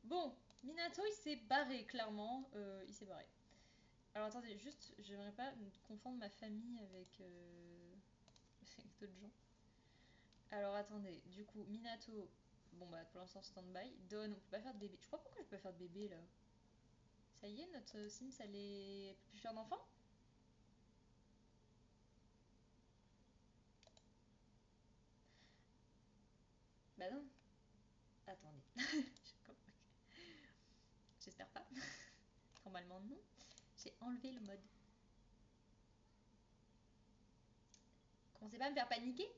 Bon, Minato il s'est barré, clairement. Il s'est barré. Alors attendez, juste, j'aimerais pas confondre ma famille avec, avec d'autres gens. Alors attendez, du coup, Minato, bon bah pour l'instant stand-by. Don, on peut pas faire de bébé. Je sais pas pourquoi je peux pas faire de bébé là. Ça y est, notre Sims elle peut plus faire d'enfant? Bah non. Attendez. J'espère pas. Normalement non. J'ai enlevé le mode. Commencez pas à me faire paniquer.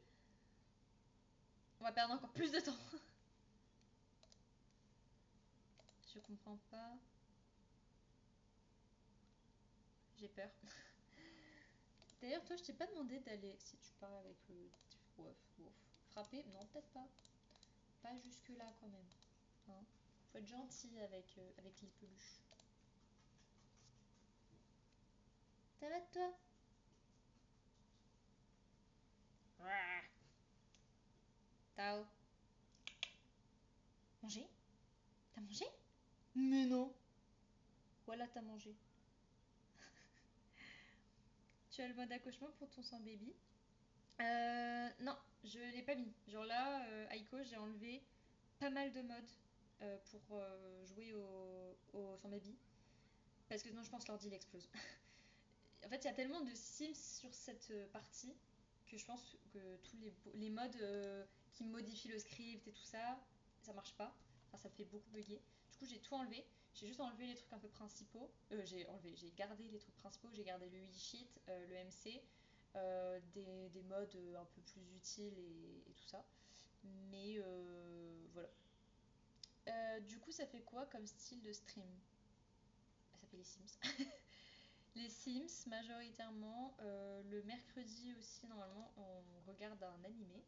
On va perdre encore plus de temps. Je comprends pas. J'ai peur. D'ailleurs, toi, je t'ai pas demandé d'aller. Si tu parles avec le. Wouf, wouf. Frapper? Non, peut-être pas. Pas jusque-là, quand même. Hein, faut être gentil avec les peluches. Ça va, toi? Tao. Mangé? T'as mangé? Mais non. Voilà, t'as mangé. Tu as le mode accouchement pour ton sang baby? Non, je l'ai pas mis. Genre là, Aiko, j'ai enlevé pas mal de modes pour jouer au sans baby. Parce que sinon, je pense l'ordi il explose. En fait, il y a tellement de Sims sur cette partie que je pense que tous les modes qui modifient le script et tout ça, ça marche pas. Enfin, ça me fait beaucoup bugger. Du coup, j'ai tout enlevé. J'ai juste enlevé les trucs un peu principaux. J'ai gardé les trucs principaux. J'ai gardé le e-sheet, le MC, des modes un peu plus utiles et tout ça. Mais voilà. Du coup, ça fait quoi comme style de stream? Ça fait les Sims. Les Sims, majoritairement. Le mercredi aussi, normalement, on regarde un animé.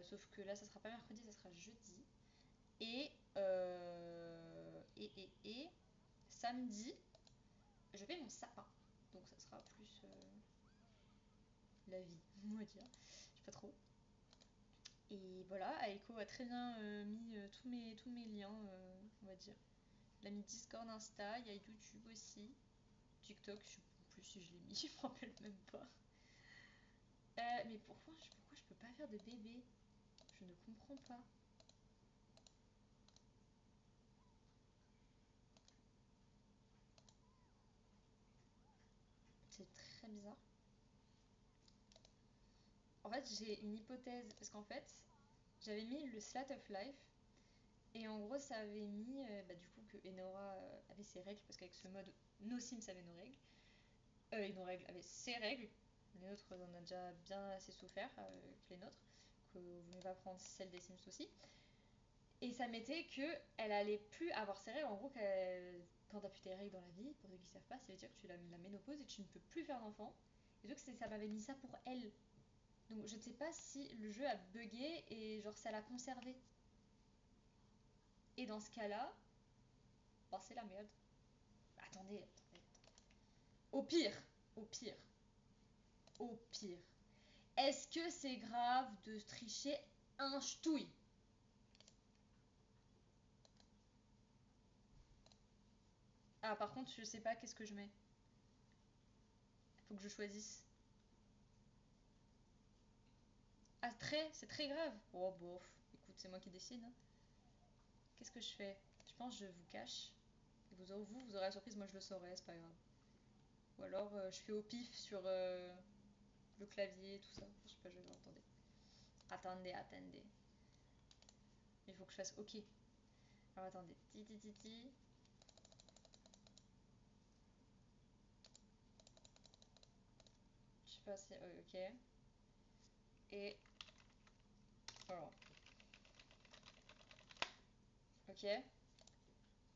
Sauf que là, ça sera pas mercredi, ça sera jeudi. Et samedi, je fais mon sapin. Donc ça sera plus la vie, on va dire. Je sais pas trop. Et voilà, Aiko a très bien mis tous mes liens, on va dire. Elle a mis Discord, Insta, il y a YouTube aussi. TikTok, je sais plus si je l'ai mis, je me rappelle même pas. Mais pourquoi je peux pas faire de bébé? Je ne comprends pas. C'est très bizarre. En fait, j'ai une hypothèse. Parce qu'en fait, j'avais mis le Slat of Life. Et en gros, ça avait mis bah, du coup que Enora avait ses règles. Parce qu'avec ce mode, nos Sims avaient nos règles. Et nos règles avaient ses règles. Les nôtres, on a déjà bien assez souffert que les nôtres. Que vous ne pas prendre celle des Sims aussi. Et ça mettait que elle allait plus avoir ses règles. En gros, quand t'as plus tes règles dans la vie, pour ceux qui savent pas, ça veut dire que tu as la ménopause et tu ne peux plus faire d'enfants. Et donc ça m'avait mis ça pour elle. Donc je ne sais pas si le jeu a bugué et genre ça l'a conservé. Et dans ce cas-là, bah c'est la merde. Attendez. Au pire, au pire, au pire. Est-ce que c'est grave de tricher un ch'touille? Ah par contre je sais pas qu'est-ce que je mets. Faut que je choisisse. Ah c'est très grave. Oh bof, écoute c'est moi qui décide. Hein. Qu'est-ce que je fais? Je pense que je vous cache. Et vous aurez la surprise, moi je le saurai, c'est pas grave. Ou alors je fais au pif sur le clavier, tout ça. Je sais pas, je vais entendre. Attendez. Il faut que je fasse OK. Alors attendez. Ti. Je sais pas si. OK. Et. Alors. OK.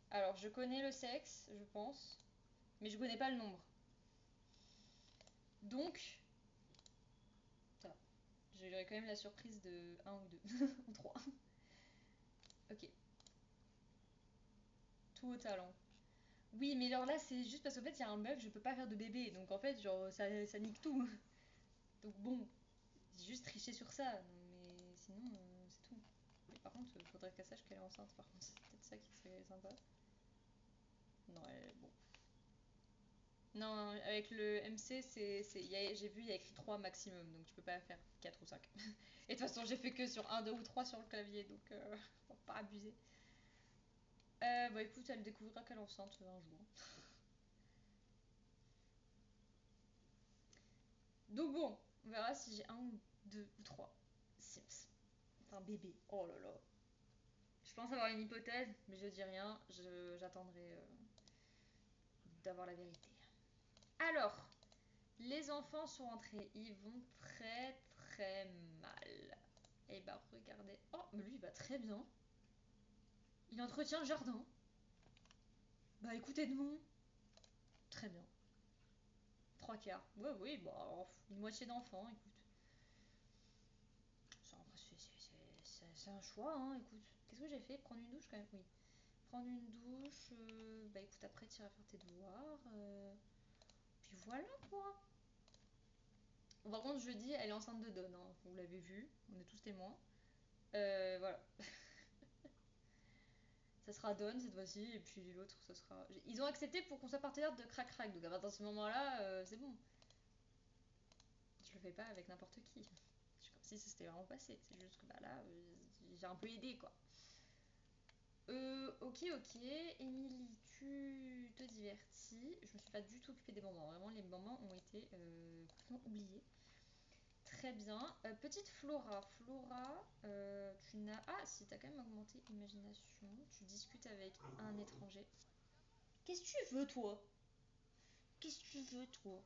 Alors je connais le sexe, je pense. Mais je connais pas le nombre. Donc. Putain, j'aurai quand même la surprise de 1 ou 2. Ou 3. OK. Tout au talent. Oui, mais alors là, c'est juste parce qu'en fait, il y a un bug, je peux pas faire de bébé. Donc en fait, genre, ça nique tout. Donc bon, j'ai juste triché sur ça. Mais sinon, c'est tout. Mais par contre, faudrait qu'elle sache qu'elle est enceinte. Par contre, c'est peut-être ça qui serait sympa. Non, bon. Non, avec le MC, j'ai vu, il y a écrit 3 maximum. Donc tu peux pas faire 4 ou 5. Et de toute façon, j'ai fait que sur 1, 2 ou 3 sur le clavier. Donc, faut pas abuser. Bah écoute, elle découvrira qu'elle est enceinte un jour. Donc bon, on verra si j'ai 1 ou 2 ou 3 Sims. Enfin, bébé. Oh là là. Je pense avoir une hypothèse, mais je dis rien. J'attendrai d'avoir la vérité. Alors, les enfants sont entrés. Ils vont très mal. Et bah regardez. Oh, mais lui il va très bien. Il entretient le jardin. Bah écoutez Edmond. Très bien. 3 quarts. Ouais, oui, bah une moitié d'enfants, écoute. C'est un choix, hein, écoute. Qu'est-ce que j'ai fait? Prendre une douche quand même? Oui. Prendre une douche. Bah écoute, après tu iras faire tes devoirs. Puis voilà quoi. Bon, par contre, jeudi, elle est enceinte de Don. Hein. Vous l'avez vu, on est tous témoins. Voilà. Ça sera Don cette fois-ci, et puis l'autre, ça sera. Ils ont accepté pour qu'on soit partenaire de Crac Crac, donc à partir de ce moment-là, c'est bon. Je le fais pas avec n'importe qui. C'est comme si ça s'était vraiment passé. C'est juste que bah là, j'ai un peu aidé quoi. Ok. Émilie, tu te divertis. Je me suis pas du tout occupée des moments. Vraiment, les moments ont été complètement oubliés. Très bien. Petite Flora. Flora, tu n'as. Ah, si, t'as quand même augmenté imagination. Tu discutes avec un étranger. Qu'est-ce que tu veux, toi? Qu'est-ce que tu veux, toi?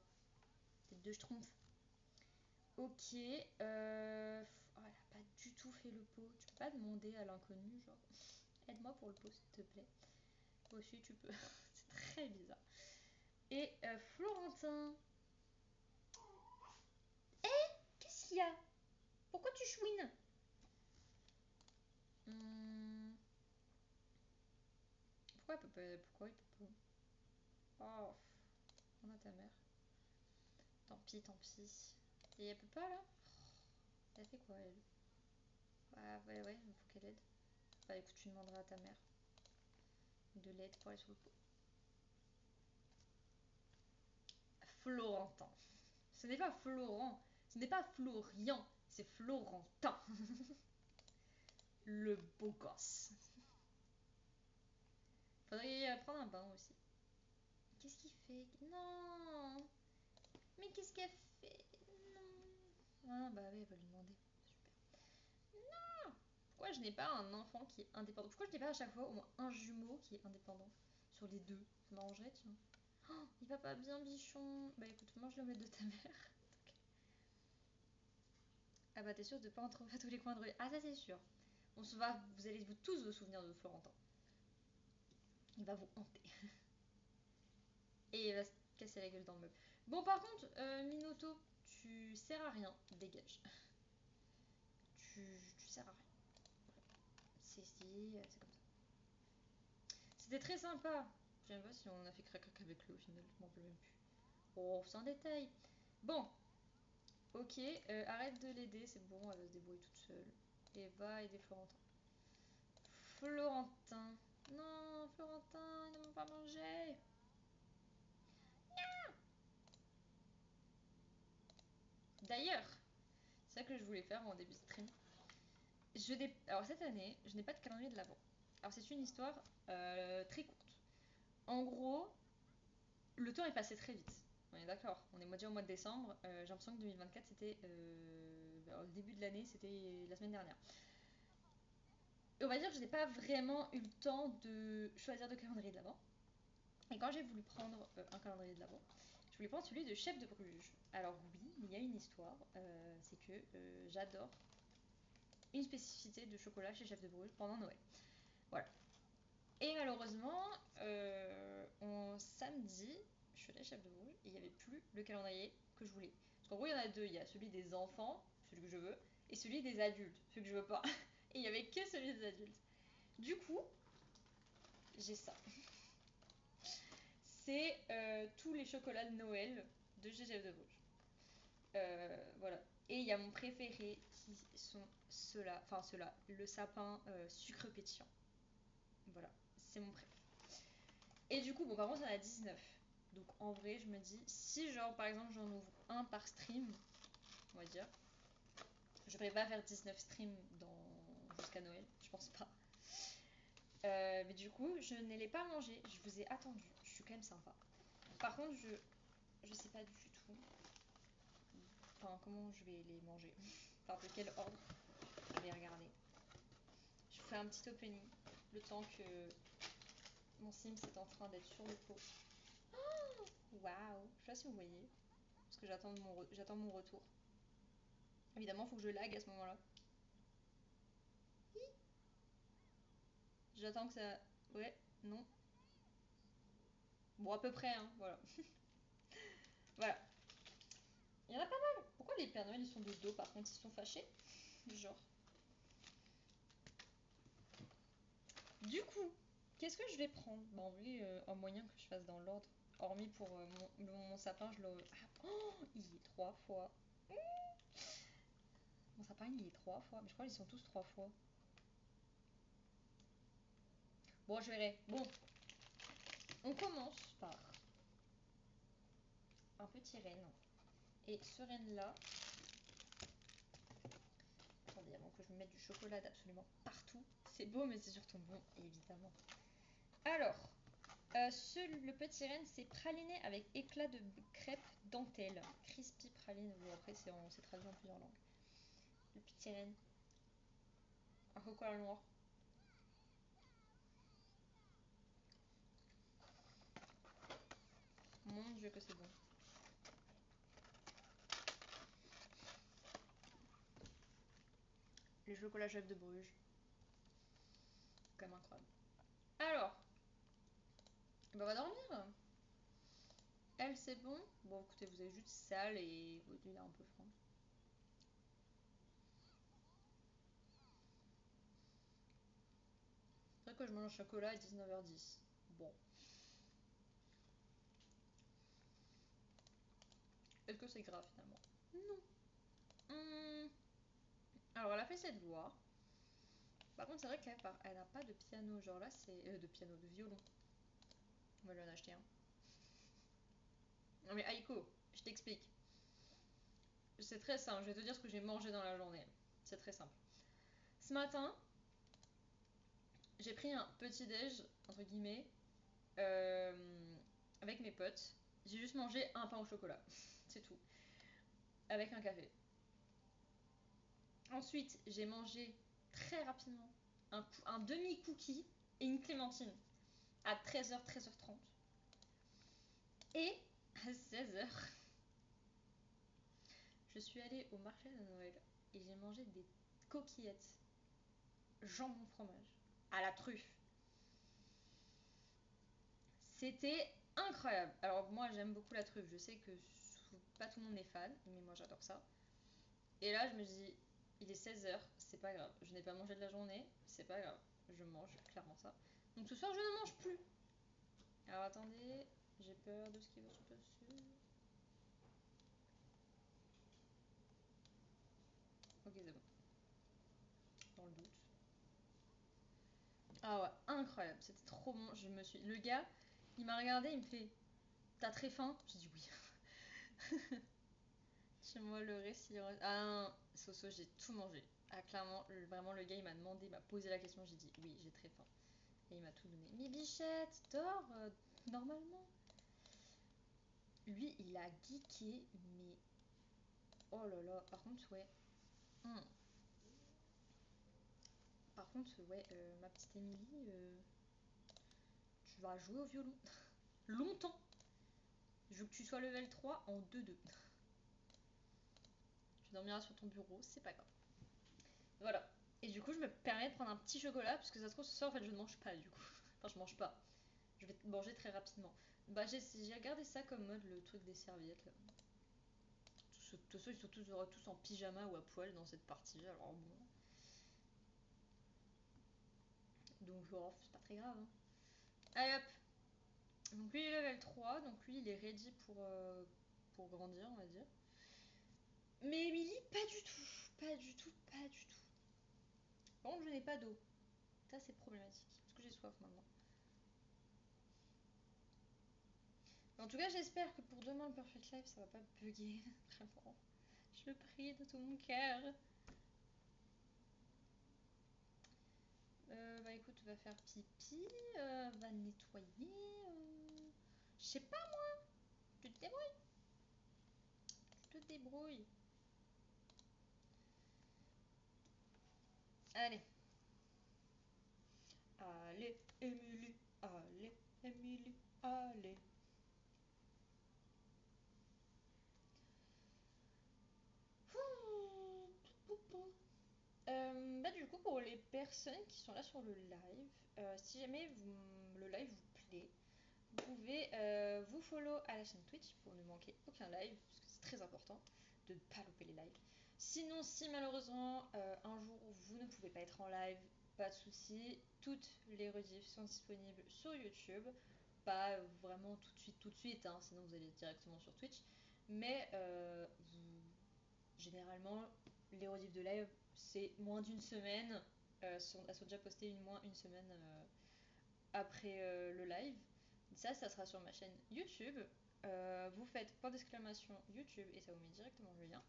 Tête de schtroumpf. Ok. Oh, elle a pas du tout fait le pot. Tu peux pas demander à l'inconnu, genre. Aide-moi pour le pot, s'il te plaît. Toi aussi, tu peux. C'est très bizarre. Et Florentin. Qu'est-ce qu'il y a? Pourquoi tu chouines? Hum, Pourquoi il peut pas. Pourquoi il peut pas? Oh, on a ta mère. Tant pis. Et elle peut pas là? Elle fait quoi elle? Ah ouais, il faut qu'elle aide. Bah écoute, tu demanderas à ta mère de l'aide pour aller sur le pot. Florentin. Ce n'est pas Florent, ce n'est pas Florian, c'est Florentin. Le beau gosse. Faudrait prendre un bain aussi. Qu'est-ce qu'il fait? Non. Mais qu'est-ce qu'elle fait? Non. Ah bah oui, elle va lui demander. Super. Pourquoi je n'ai pas un enfant qui est indépendant? Pourquoi je n'ai pas à chaque fois au moins un jumeau qui est indépendant? Sur les deux. Ça m'arrangerait, tiens. Oh, il va pas bien, bichon. Bah écoute, mange l'omelette de ta mère. Ah bah t'es sûr de pas en trouver à tous les coins de rue. Ah ça c'est sûr. Vous allez tous vous souvenir de Florentin. Il va vous hanter. Et il va se casser la gueule dans le meuble. Bon par contre, Minoto, tu sers à rien. Dégage. Tu sers à rien. C'est comme ça. C'était très sympa. Je sais même pas si on a fait crac avec lui au final. Je m'en rappelle même plus. Oh, c'est un détail. Bon. Ok, arrête de l'aider. C'est bon, elle va se débrouiller toute seule. Et va aider Florentin. Florentin. Non, Florentin, il ne m'a pas mangé. D'ailleurs, c'est ça que je voulais faire en début de stream. Alors cette année, je n'ai pas de calendrier de l'avant. Alors c'est une histoire très courte. En gros, le temps est passé très vite. On est d'accord. On est déjà au mois de décembre. J'ai l'impression que 2024 c'était le début de l'année, c'était la semaine dernière. Et on va dire que je n'ai pas vraiment eu le temps de choisir de calendrier de l'avant. Et quand j'ai voulu prendre un calendrier de l'avant, je voulais prendre celui de Chef de Bruges. Alors oui, il y a une histoire. C'est que j'adore une spécificité de chocolat chez Chef de Bruges pendant Noël. Voilà. Et malheureusement, samedi, je suis allée à Chef de Bruges et il n'y avait plus le calendrier que je voulais. Parce qu'en gros, il y en a deux. Il y a celui des enfants, celui que je veux, et celui des adultes, celui que je veux pas. Et il n'y avait que celui des adultes. Du coup, j'ai ça. C'est tous les chocolats de Noël de chez Chef de Bruges. Voilà. Et il y a mon préféré qui sont ceux-là, enfin ceux-là, le sapin sucre pétillant. Voilà, c'est mon préféré. Et du coup, bon, par contre, il y en a 19. Donc en vrai, je me dis, si genre par exemple j'en ouvre un par stream, on va dire, je vais pas faire 19 streams jusqu'à Noël, je pense pas. Mais du coup, je ne l'ai pas mangé, je vous ai attendu, je suis quand même sympa. Par contre, je sais pas du tout comment je vais les manger. Enfin, de quel ordre je vais regarder. Je fais un petit opening le temps que mon Sims est en train d'être sur le pot. Waouh, je sais pas si vous voyez, parce que j'attends mon retour. Évidemment, il faut que je lag à ce moment-là. J'attends que ça. Ouais, non. Bon, à peu près, hein, voilà. Voilà. Il y en a pas mal. Pourquoi les Pères Noël ils sont de dos par contre ils sont fâchés? Genre. Du coup, qu'est-ce que je vais prendre? Bah, en vrai, un moyen que je fasse dans l'ordre. Hormis pour mon sapin, je le. Ah, oh, il y est 3 fois. Mon sapin, il y est 3 fois. Mais je crois qu'ils sont tous 3 fois. Bon, je verrai. Bon. On commence par un petit renne. Et ce renne-là. Attendez, avant que je me mette du chocolat absolument partout. C'est beau, mais c'est surtout bon, évidemment. Alors, le petit renne, c'est praliné avec éclat de crêpe dentelle. Crispy praline. Bon, après, c'est traduit en plusieurs langues. Le petit renne. Un chocolat noir. Mon Dieu, que c'est bon. Les chocolats chefs de Bruges. Comme incroyable. Alors, ben on va dormir. Elle, c'est bon. Bon, écoutez, vous avez juste sale et votre lait un peu franc. C'est vrai que je mange un chocolat à 19h10. Bon. Est-ce que c'est grave finalement? Non. Alors, elle a fait ses devoirs. Par contre, c'est vrai qu'elle n'a pas de piano. Genre là, c'est. De piano, de violon. On va lui en acheter un. Non mais Aiko, je t'explique. C'est très simple. Je vais te dire ce que j'ai mangé dans la journée. C'est très simple. Ce matin, j'ai pris un petit déj, entre guillemets, avec mes potes. J'ai juste mangé un pain au chocolat. C'est tout. Avec un café. Ensuite, j'ai mangé très rapidement un demi-cookie et une clémentine à 13h, 13h30. Et à 16h, je suis allée au marché de Noël et j'ai mangé des coquillettes jambon fromage à la truffe. C'était incroyable. Alors moi j'aime beaucoup la truffe, je sais que pas tout le monde est fan, mais moi j'adore ça. Et là je me dis, il est 16h, c'est pas grave, je n'ai pas mangé de la journée, c'est pas grave, je mange clairement ça. Donc ce soir je ne mange plus. Alors attendez, j'ai peur de ce qui va se passer. Ok c'est bon, dans le doute. Ah ouais, incroyable, c'était trop bon. Le gars, il m'a regardé, il me fait, t'as très faim? J'ai dit oui. Chez moi, le récit. Ah non, Soso, j'ai tout mangé. Ah, clairement, vraiment, le gars, il m'a demandé, il m'a posé la question, j'ai dit oui, j'ai très faim. Et il m'a tout donné. Mais Bichette, dors normalement. Lui, il a geeké, mais. Oh là là, par contre, ouais. Hmm. Par contre, ouais, ma petite Émilie, tu vas jouer au violon. Longtemps. Je veux que tu sois level 3 en 2-2. Tu dormiras sur ton bureau, c'est pas grave. Voilà. Et du coup, je me permets de prendre un petit chocolat, parce que ça se trouve, ce soir, en fait, je ne mange pas, du coup. Enfin, je mange pas. Je vais manger très rapidement. Bah, j'ai regardé ça comme mode le truc des serviettes, là. De toute façon, ils sont tous en pyjama ou à poil dans cette partie, alors bon. Donc, oh, c'est pas très grave, hein. Allez hop. Donc, lui, il est level 3, donc lui, il est ready pour grandir, on va dire. Mais Emily, pas du tout. Pas du tout, pas du tout. Par contre, je n'ai pas d'eau. Ça, c'est problématique. Parce que j'ai soif maintenant. En tout cas, j'espère que pour demain, le Perfect Life, ça va pas bugger. Vraiment. Je le prie de tout mon cœur. Bah écoute, va faire pipi, va nettoyer. Je sais pas moi. Tu te débrouilles. Tu te débrouilles. Allez. Allez, Émilie. Allez, Émilie. Allez. Bah du coup pour les personnes qui sont là sur le live, si jamais le live vous plaît, vous pouvez vous follow à la chaîne Twitch pour ne manquer aucun live, parce que c'est très important de ne pas louper les lives. Sinon, si malheureusement un jour vous ne pouvez pas être en live, pas de souci, toutes les rediffs sont disponibles sur YouTube. Pas vraiment tout de suite, hein, sinon vous allez directement sur Twitch. Mais généralement, les rediffs de live, c'est moins d'une semaine. Elles sont déjà postées moins une semaine après le live. Ça sera sur ma chaîne YouTube. Vous faites point d'exclamation YouTube et ça vous met directement le lien.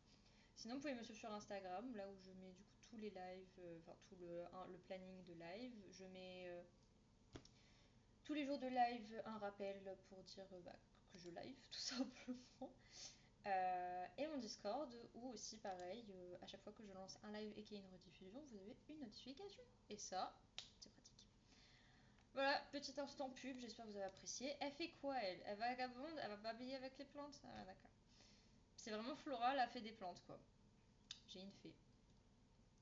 Sinon, vous pouvez me suivre sur Instagram, là où je mets du coup tous les lives, enfin tout le planning de live. Je mets tous les jours de live un rappel pour dire que je live, tout simplement. Et mon Discord, où aussi pareil, à chaque fois que je lance un live et qu'il y a une rediffusion, vous avez une notification. Et ça, c'est pratique. Voilà, petit instant pub, j'espère que vous avez apprécié. Elle fait quoi elle? Elle vagabonde, elle va babiller avec les plantes? Ah d'accord. C'est vraiment Flora, la fée des plantes quoi. J'ai une fée.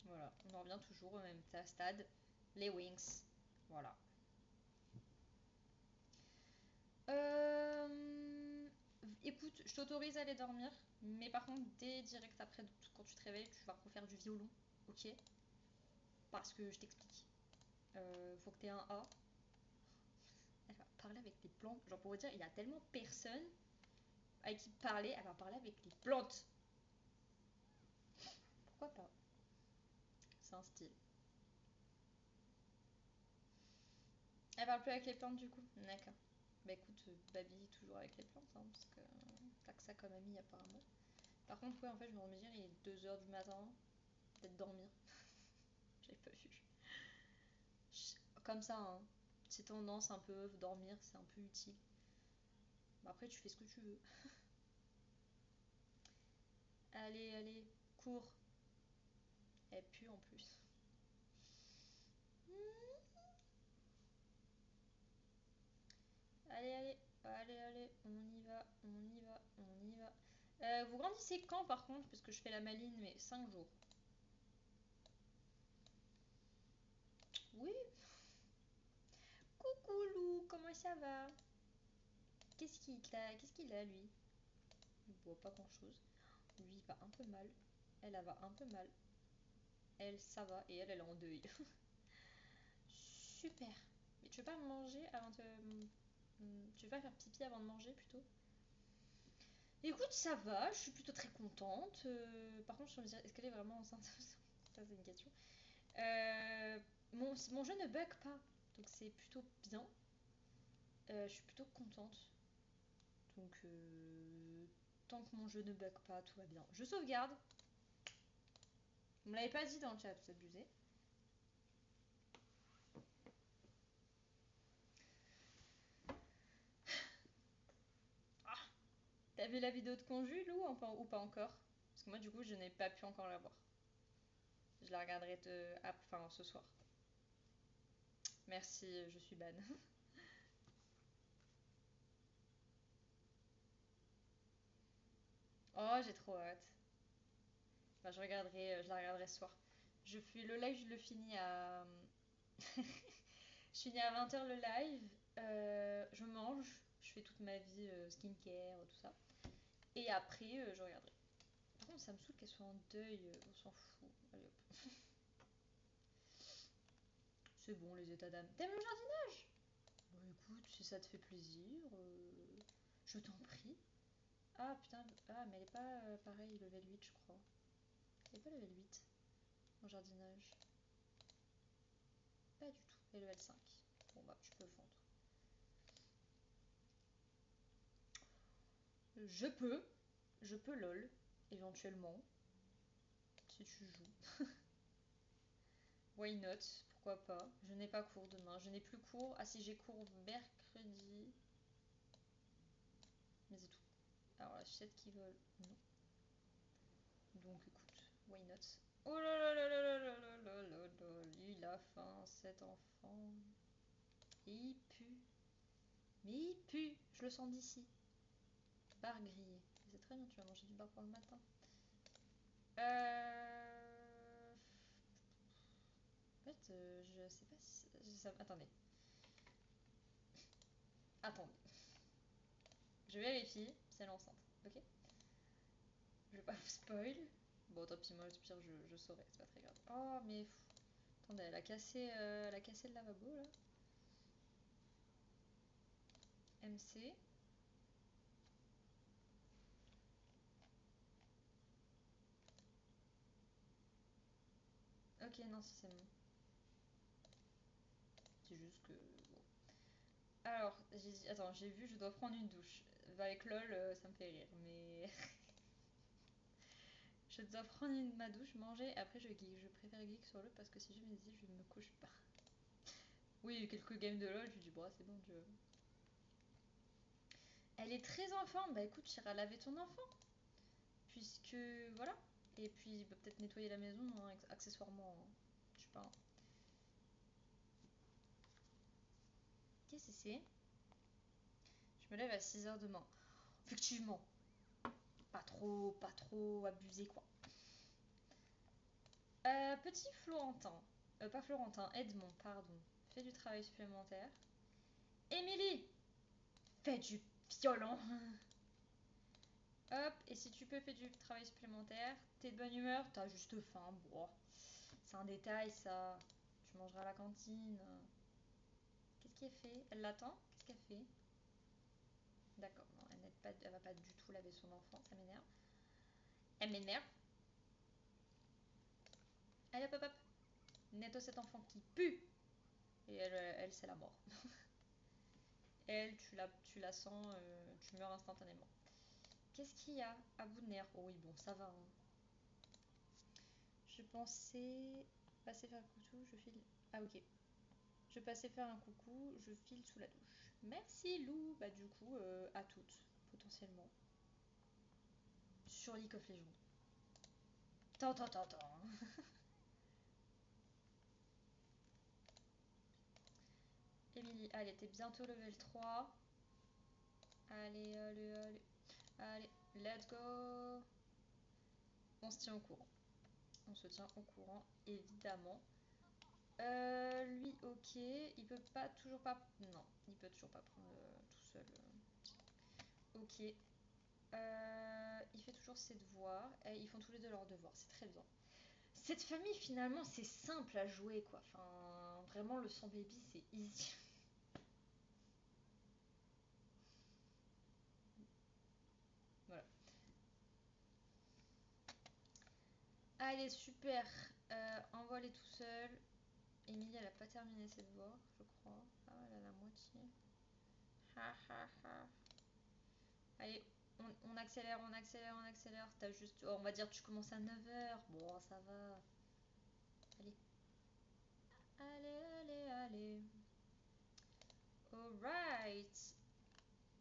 Voilà, on en revient toujours au même stade. Les wings. Voilà. Écoute, je t'autorise à aller dormir, mais par contre, dès direct après, quand tu te réveilles, tu vas refaire du violon, ok? Parce que je t'explique. Faut que t'aies un A. Elle va parler avec les plantes. Genre, pour vous dire, il y a tellement personne avec qui parler, elle va parler avec les plantes. Pourquoi pas? C'est un style. Elle parle plus avec les plantes du coup? D'accord. Bah écoute, babille toujours avec les plantes, hein, parce que t'as que ça comme ami apparemment. Par contre, ouais, en fait, je me remets dire, il est 2h du matin, peut-être dormir. J'avais pas vu. Comme ça, hein. C'est tendance un peu, dormir, c'est un peu utile. Bah après, tu fais ce que tu veux. Allez, allez, cours. Elle pue en plus. Allez, allez. Allez, allez, on y va, on y va, on y va. Vous grandissez quand par contre? Parce que je fais la maline, mais 5 jours. Oui. Coucou Lou, comment ça va? Qu'est-ce qu'il a lui? Il boit pas grand chose. Lui il va un peu mal. Elle va un peu mal. Elle ça va et elle est en deuil. Super. Mais tu veux pas manger avant de... Tu veux pas faire pipi avant de manger plutôt? Écoute, ça va, je suis plutôt très contente. Par contre, je me disais, est-ce qu'elle est vraiment enceinte? Ça, c'est une question. Mon jeu ne bug pas, donc c'est plutôt bien. Je suis plutôt contente. Donc, tant que mon jeu ne bug pas, tout va bien. Je sauvegarde. Vous me l'avez pas dit dans le chat, vous abusez. Ah, t'as vu la vidéo de Conju, Lou, ou pas encore? Parce que moi, du coup, je n'ai pas pu encore la voir. Je la regarderai enfin, ce soir. Merci, je suis ban. Oh, j'ai trop hâte. Enfin, je la regarderai ce soir. Le live, je le finis à. Je finis à 20h le live. Je mange. Je fais toute ma vie skincare, tout ça. Et après, je regarderai. Par contre, ça me saoule qu'elle soit en deuil. On s'en fout. Allez hop. C'est bon, les états d'âme. T'aimes le jardinage? Bon, écoute, si ça te fait plaisir, je t'en prie. Ah putain, ah, mais elle est pas pareil, level 8, je crois. Elle est pas level 8 en jardinage. Pas du tout. Elle est level 5. Bon, bah, je peux vendre. Je peux lol, éventuellement, si tu joues. Why not? Pourquoi pas? Je n'ai pas cours demain. Je n'ai plus cours. Ah si, j'ai cours mercredi. Mais c'est tout. Alors la chette qui vole, non. Donc écoute, why not? Oh là là là là là là là là là là. Il a faim, cet enfant. Et il pue. Mais il pue. Je le sens d'ici. Bar grillé. C'est très bien, tu vas manger du bar pour le matin. En fait, je sais pas si... Attendez. Attendez. Je vérifie si elle est enceinte, ok? Je vais pas vous spoil. Bon, tant pis, moi, au pire, je saurai, c'est pas très grave. Oh, mais... Attendez, elle a cassé le lavabo, là. MC. Ok, non, si c'est bon. C'est juste que... Bon. Alors, attends, j'ai vu, je dois prendre une douche. Avec LOL, ça me fait rire, mais... Je dois prendre ma douche, manger, après je geek. Je préfère geek sur LOL parce que si je me dis, je ne me couche pas. Oui, quelques games de LOL, je dis, bon, c'est bon, je... Elle est très enfant, bah écoute, j'irai laver ton enfant. Puisque, voilà. Et puis, bah, peut-être nettoyer la maison, hein, accessoirement. Hein. Je sais pas. Qu'est-ce que c'est? Je me lève à 6h demain. Effectivement. Pas trop abusé, quoi. Petit Florentin. Pas Florentin, Edmond, pardon. Fais du travail supplémentaire. Émilie! Fais du violon! Hop, et si tu peux faire du travail supplémentaire, t'es de bonne humeur, t'as juste faim, bon. C'est un détail ça. Tu mangeras à la cantine. Qu'est-ce qu'elle fait? Elle l'attend? Qu'est-ce qu'elle fait? D'accord, non, elle va pas du tout laver son enfant, ça m'énerve. Elle m'énerve. Allez hop hop hop. Nettoie cet enfant qui pue. Et elle c'est la mort. Elle, tu la sens, tu meurs instantanément. Qu'est-ce qu'il y a à bout de nerfs? Oh oui, bon, ça va. Hein. Je pensais passer faire un coucou, je file. Ah ok. Je passais faire un coucou, je file sous la douche. Merci Lou. Bah du coup, à toutes, potentiellement. Sur League of Legends. Tant, tant, tant, tant. Émilie, elle était bientôt level 3. Allez, allez, allez. Allez, let's go. On se tient au courant. On se tient au courant, évidemment. Lui, ok. Il peut pas, toujours pas... Non, il peut toujours pas prendre tout seul. Ok. Il fait toujours ses devoirs. Et ils font tous les deux leurs devoirs, c'est très bien. Cette famille, finalement, c'est simple à jouer, quoi. Enfin, vraiment, le sang baby, c'est easy. Voilà. Allez, super. Envoie-les tout seul. Emilie, elle a pas terminé ses devoirs, je crois. Ah, elle a la moitié. Ha ha ha. Allez, on accélère, on accélère, on accélère. T'as juste... Oh, on va dire tu commences à 9h. Bon, ça va. Allez. Allez, allez, allez. Alright.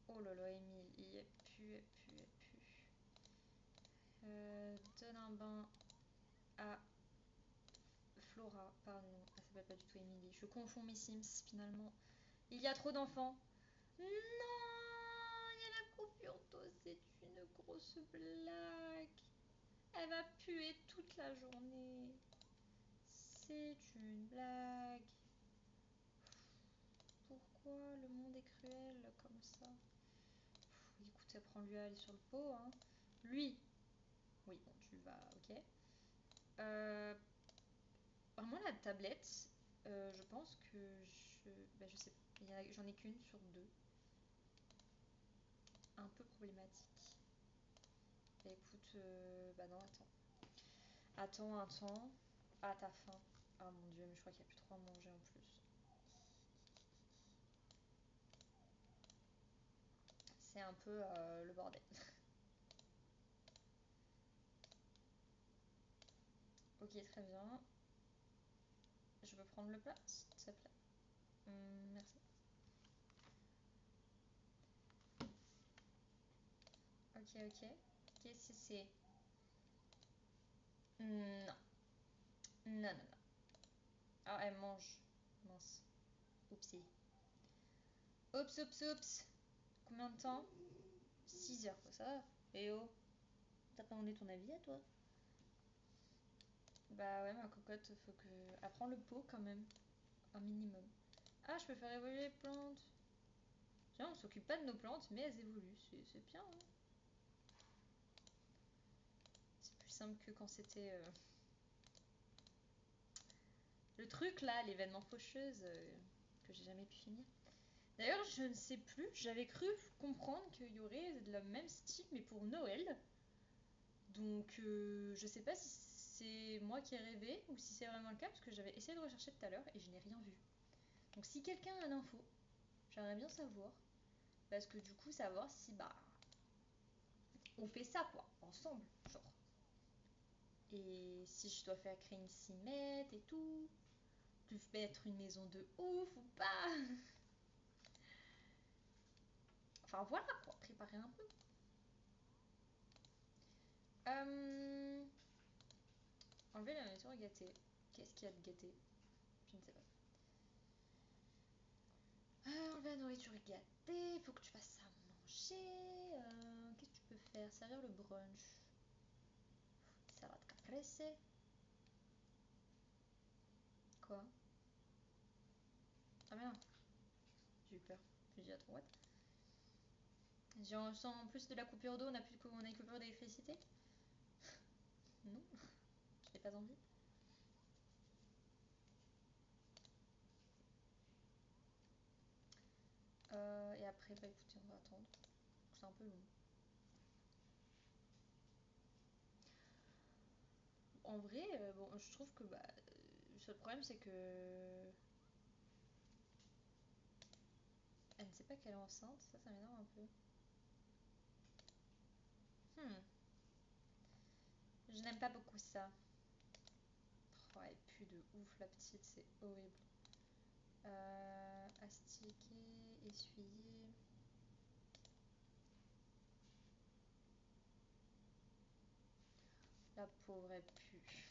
Oh là là, Emile, il est pu, pu, pu. Donne un bain à Flora. Pardon, elle s'appelle pas du tout Emily. Je confonds mes Sims finalement. Il y a trop d'enfants. Non, il y a la coupure d'eau, c'est une grosse blague. Elle va puer toute la journée. C'est une blague. Pourquoi le monde est cruel comme ça? Écoute, apprends-lui à aller sur le pot. Hein. Lui, oui, bon, tu vas, ok. Vraiment, la tablette, je pense que je sais, j'en ai qu'une sur deux. Un peu problématique. Bah, écoute, bah non, attends. Attends un temps. Ah, t'as faim. Ah mon dieu, mais je crois qu'il n'y a plus trop à manger en plus. C'est un peu le bordel. Ok, très bien. Je peux prendre le plat, s'il te plaît. Merci. Ok, ok. Qu'est-ce que c'est? Non. Non, non, non. Ah, elle mange. Mince. Oupsie. Oups, oups, oups. Combien de temps? 6 heures, quoi, ça va. Eh oh, t'as pas demandé ton avis à toi? Bah ouais, ma cocotte, faut que... Apprends le pot quand même. Un minimum. Ah, je peux faire évoluer les plantes. Tiens, on s'occupe pas de nos plantes, mais elles évoluent. C'est bien, hein. C'est plus simple que quand c'était... Le truc là, l'événement faucheuse, que j'ai jamais pu finir. D'ailleurs, je ne sais plus, j'avais cru comprendre qu'il y aurait le même style, mais pour Noël. Donc, je sais pas si c'est moi qui ai rêvé ou si c'est vraiment le cas, parce que j'avais essayé de rechercher tout à l'heure et je n'ai rien vu. Donc, si quelqu'un a l'info, j'aimerais bien savoir. Parce que du coup, savoir si, bah, on fait ça, quoi, ensemble, genre. Et si je dois faire créer une cimette et tout, tu mettre une maison de ouf ou pas. Enfin, voilà, quoi, préparer un peu. Enlever la nourriture gâtée. Qu'est-ce qu'il y a de gâté? Je ne sais pas. Enlever la nourriture gâtée. Faut que tu fasses ça manger. Qu'est-ce que tu peux faire? Servir le brunch. Salade caprese. Quoi? Ah mais non. J'ai eu peur. J'ai dit attends, what? Genre, en plus de la coupure d'eau, on a une coupure d'électricité? Non. Je n'ai pas envie. Et après, bah écoutez, on va attendre. C'est un peu long. En vrai, bon, je trouve que bah, le seul problème c'est que elle ne sait pas qu'elle est enceinte. Ça m'énerve un peu. Hmm. Je n'aime pas beaucoup ça. Oh, elle pue de ouf la petite, c'est horrible. Astiquer, essuyer. La pauvre, elle pue.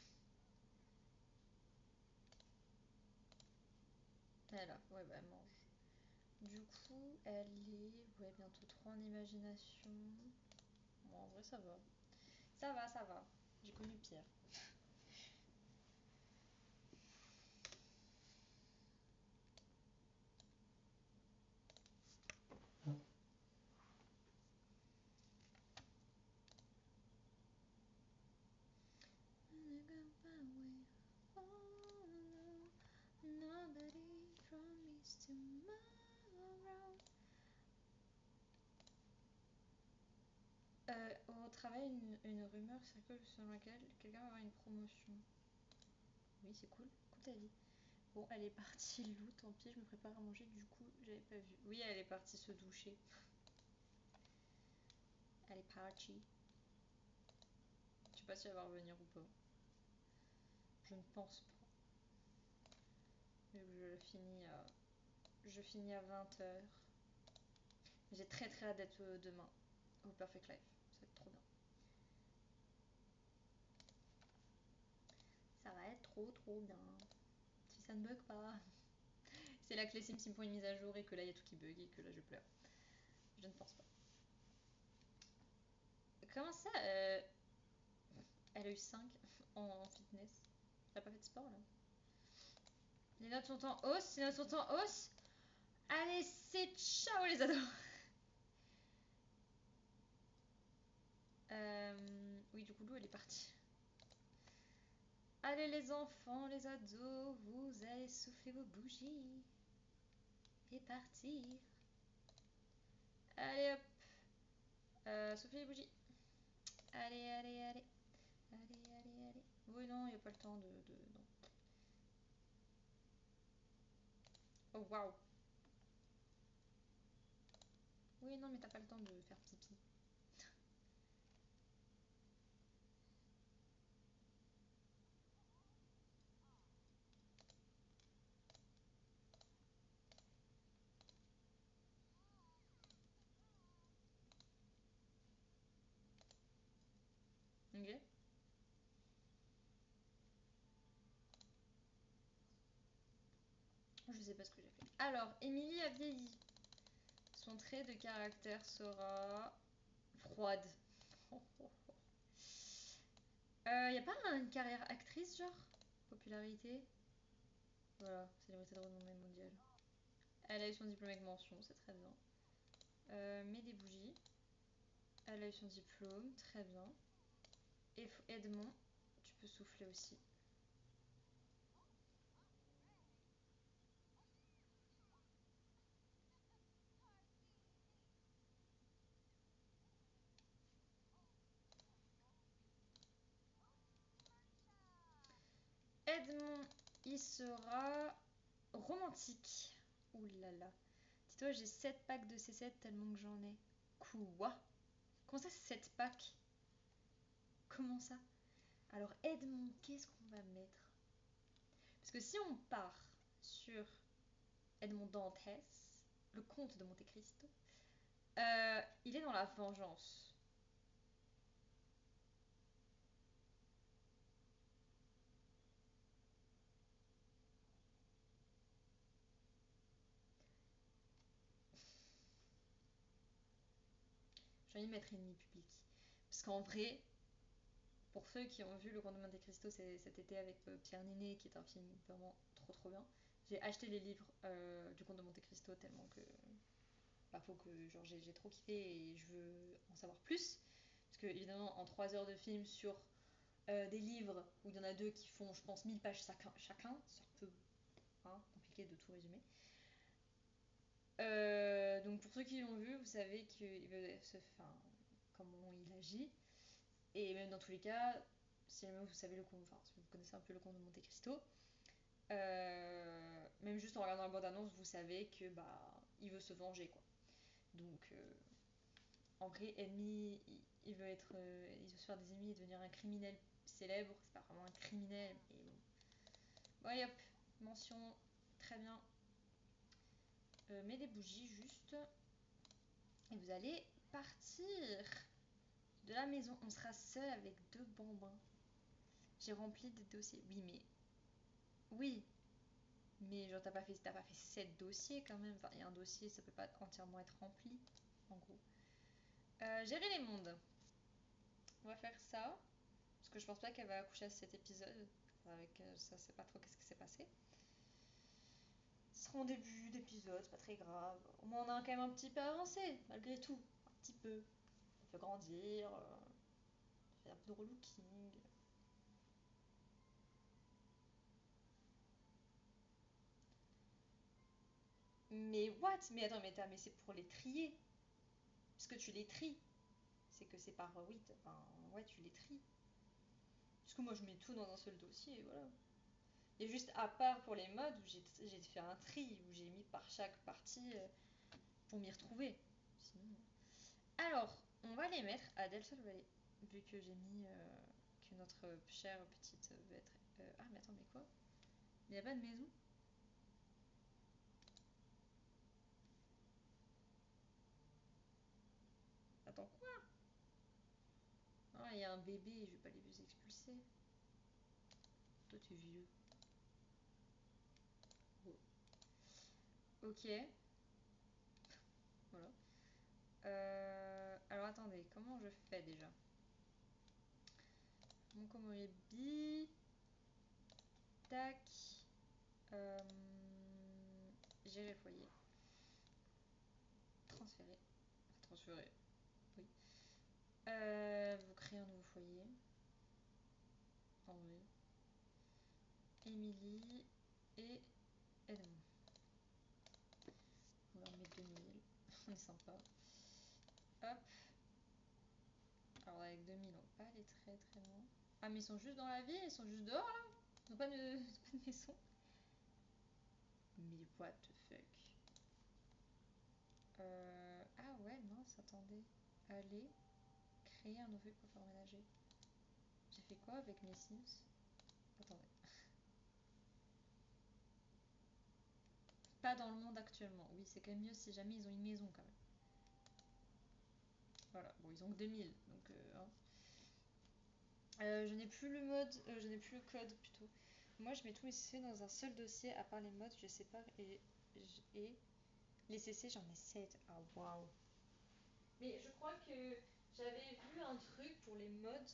Elle là, ouais, bah elle mange. Du coup, elle est ouais, bientôt 3 en imagination. Bon, en vrai, ça va. Ça va, ça va. J'ai connu pire. Nobody promised tomorrow. Au travail, une rumeur circule selon laquelle quelqu'un va avoir une promotion. Oui, c'est cool. Écoute ta vie. Bon, elle est partie, Lou, tant pis, je me prépare à manger, du coup, j'avais pas vu. Oui, elle est partie se doucher. Elle est partie. Je sais pas si elle va revenir ou pas. Je ne pense pas. Je finis à 20h. J'ai très très hâte d'être demain au Perfect Life. Ça va être trop bien. Ça va être trop bien. Si ça ne bug pas. C'est là que les Sims me font une mise à jour et que là il y a tout qui bug et que là je pleure. Je ne pense pas. Comment ça elle a eu 5 en fitness. Elle a pas fait de sport là. Les notes sont en hausse. Les notes sont en hausse. Allez, c'est ciao les ados. Oui, du coup, Lou, elle est partie. Allez les enfants, les ados, vous allez souffler vos bougies et partir. Allez hop, soufflez les bougies. Allez, allez, allez. Allez, allez, allez. Oui, non, il n'y a pas le temps de... Non. Oh, waouh. Oui, non, mais t'as pas le temps de faire pipi. Ok. Je sais pas ce que j'ai fait. Alors, Émilie a vieilli. Son trait de caractère sera froide. Y a pas une carrière actrice, genre popularité? Voilà, célébrité de renommée mondiale. Elle a eu son diplôme avec mention, c'est très bien. Mets des bougies. Elle a eu son diplôme, très bien. Et Edmond, tu peux souffler aussi. Edmond, il sera romantique. Ouh là là. Dis-toi, j'ai 7 packs de C7 tellement que j'en ai. Quoi? Comment ça, 7 packs? Comment ça? Alors, Edmond, qu'est-ce qu'on va mettre? Parce que si on part sur Edmond Dantès, le comte de Monte Cristo, il est dans la vengeance. J'ai envie de mettre ennemi public. Parce qu'en vrai, pour ceux qui ont vu Le Comte de Monte Cristo cet été avec Pierre Ninet, qui est un film vraiment trop bien, j'ai acheté les livres du Comte de Monte Cristo tellement que bah, faut que genre j'ai trop kiffé et je veux en savoir plus. Parce que évidemment, en 3 heures de film sur des livres où il y en a deux qui font, je pense, 1000 pages chacun, c'est un peu compliqué de tout résumer. Donc pour ceux qui l'ont vu, vous savez comment il agit. Et même dans tous les cas, si jamais vous savez si vous connaissez un peu le conte de Monte Cristo, même juste en regardant la bande-annonce, vous savez que bah il veut se venger quoi. Donc en vrai, ennemi, il veut se faire des ennemis et devenir un criminel célèbre. C'est pas vraiment un criminel, mais bon. Bon allez hop, mention, très bien. Mets des bougies juste. Et vous allez partir de la maison. On sera seul avec 2 bambins. J'ai rempli des dossiers. Oui, mais. Oui, Mais genre, t'as pas fait 7 dossiers quand même. Enfin, et un dossier, ça peut pas entièrement être rempli, en gros. Gérer les mondes. On va faire ça. Parce que je pense pas qu'elle va accoucher à cet épisode. Avec ça, c'est pas trop qu'est-ce qui s'est passé. Ce sera en début d'épisode, c'est pas très grave. Au moins, on a quand même un petit peu avancé, malgré tout. Un petit peu. On peut grandir. On fait un peu de relooking. Mais what? Mais attends, mais c'est pour les trier. Parce que tu les tries. C'est que c'est par 8. Enfin, ouais, tu les tries. Parce que moi, je mets tout dans un seul dossier, et voilà. Et juste à part pour les modes où j'ai fait un tri, où j'ai mis par chaque partie pour m'y retrouver. Sinon... Alors, on va les mettre à Del Sol Valley. Vu que j'ai mis que notre chère petite veut être. Ah, mais attends, mais quoi? Il n'y a pas de maison? Attends, quoi? Ah, il y a un bébé, je vais pas les expulser. Toi, t'es vieux. Oh. Ok. Voilà. Alors attendez, comment je fais déjà? Mon Komoribi. Tac. Gérer le foyer. Transférer. Transférer. Oui. Vous créez un nouveau foyer. En vrai. Émilie et Edmond. On va en mettre 2000. On est sympa. Hop. Alors avec 2000, on va pas aller très très loin. Ah mais ils sont juste dans la ville, ils sont juste dehors là. Ils ont pas de, pas de maison. Mais what the fuck. Ah ouais, mince, attendez. Aller. Créer un nouveau pour faire emménager. J'ai fait quoi avec mes Sims? Attendez. Pas dans le monde actuellement. Oui, c'est quand même mieux si jamais ils ont une maison quand même. Voilà, bon, ils ont que 2000, donc hein. Je n'ai plus le mode, je n'ai plus le code plutôt. Moi, je mets tous mes CC dans un seul dossier, à part les modes, je sépare et les CC, j'en ai 7. Ah, waouh! Mais je crois que j'avais vu un truc pour les modes.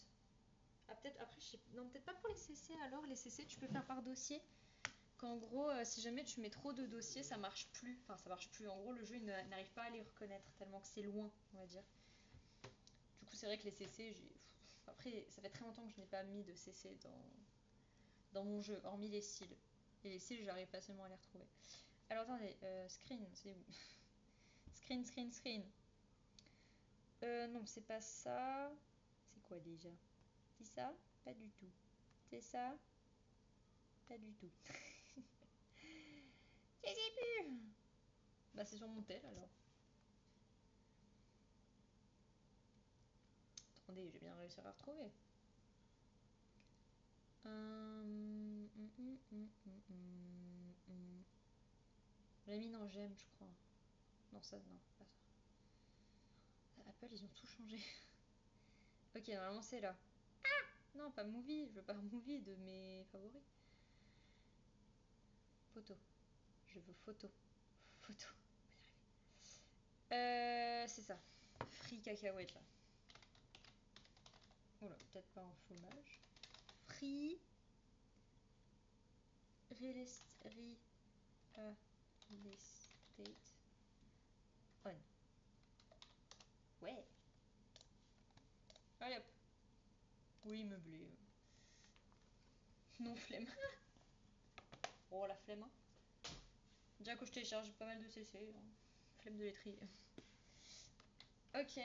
Ah, peut-être après, je sais... Non, peut-être pas pour les CC alors. Les CC, tu peux faire par dossier. Qu'en gros, si jamais tu mets trop de dossiers, ça marche plus. Enfin, ça marche plus. En gros, le jeu n'arrive pas à les reconnaître tellement que c'est loin, on va dire. Du coup, c'est vrai que les CC, j'ai. Après, ça fait très longtemps que je n'ai pas mis de CC dans mon jeu, hormis les cils. Et les cils, j'arrive facilement à les retrouver. Alors attendez, screen, c'est où? Screen, screen, screen. Non, c'est pas ça. C'est quoi déjà? C'est ça? Pas du tout. C'est ça? Pas du tout. Je sais plus. Bah c'est sur mon tel alors. Attendez, je vais bien réussir à retrouver. J'ai mis dans j'aime, je crois. Non, ça, non, pas ça. Apple, ils ont tout changé. Ok, normalement c'est là. Ah! Non, pas movie, je veux pas movie de mes favoris. Photo. Je veux photo. Photo. C'est ça. Free cacahuète là. Oula, peut-être pas en fromage. Free. Real estate. On. Ouais. Allez hop. Oui, meublé. Non, flemme. Oh, la flemme. Hein. Déjà que je télécharge pas mal de CC. Hein. Flemme de les trier. Ok,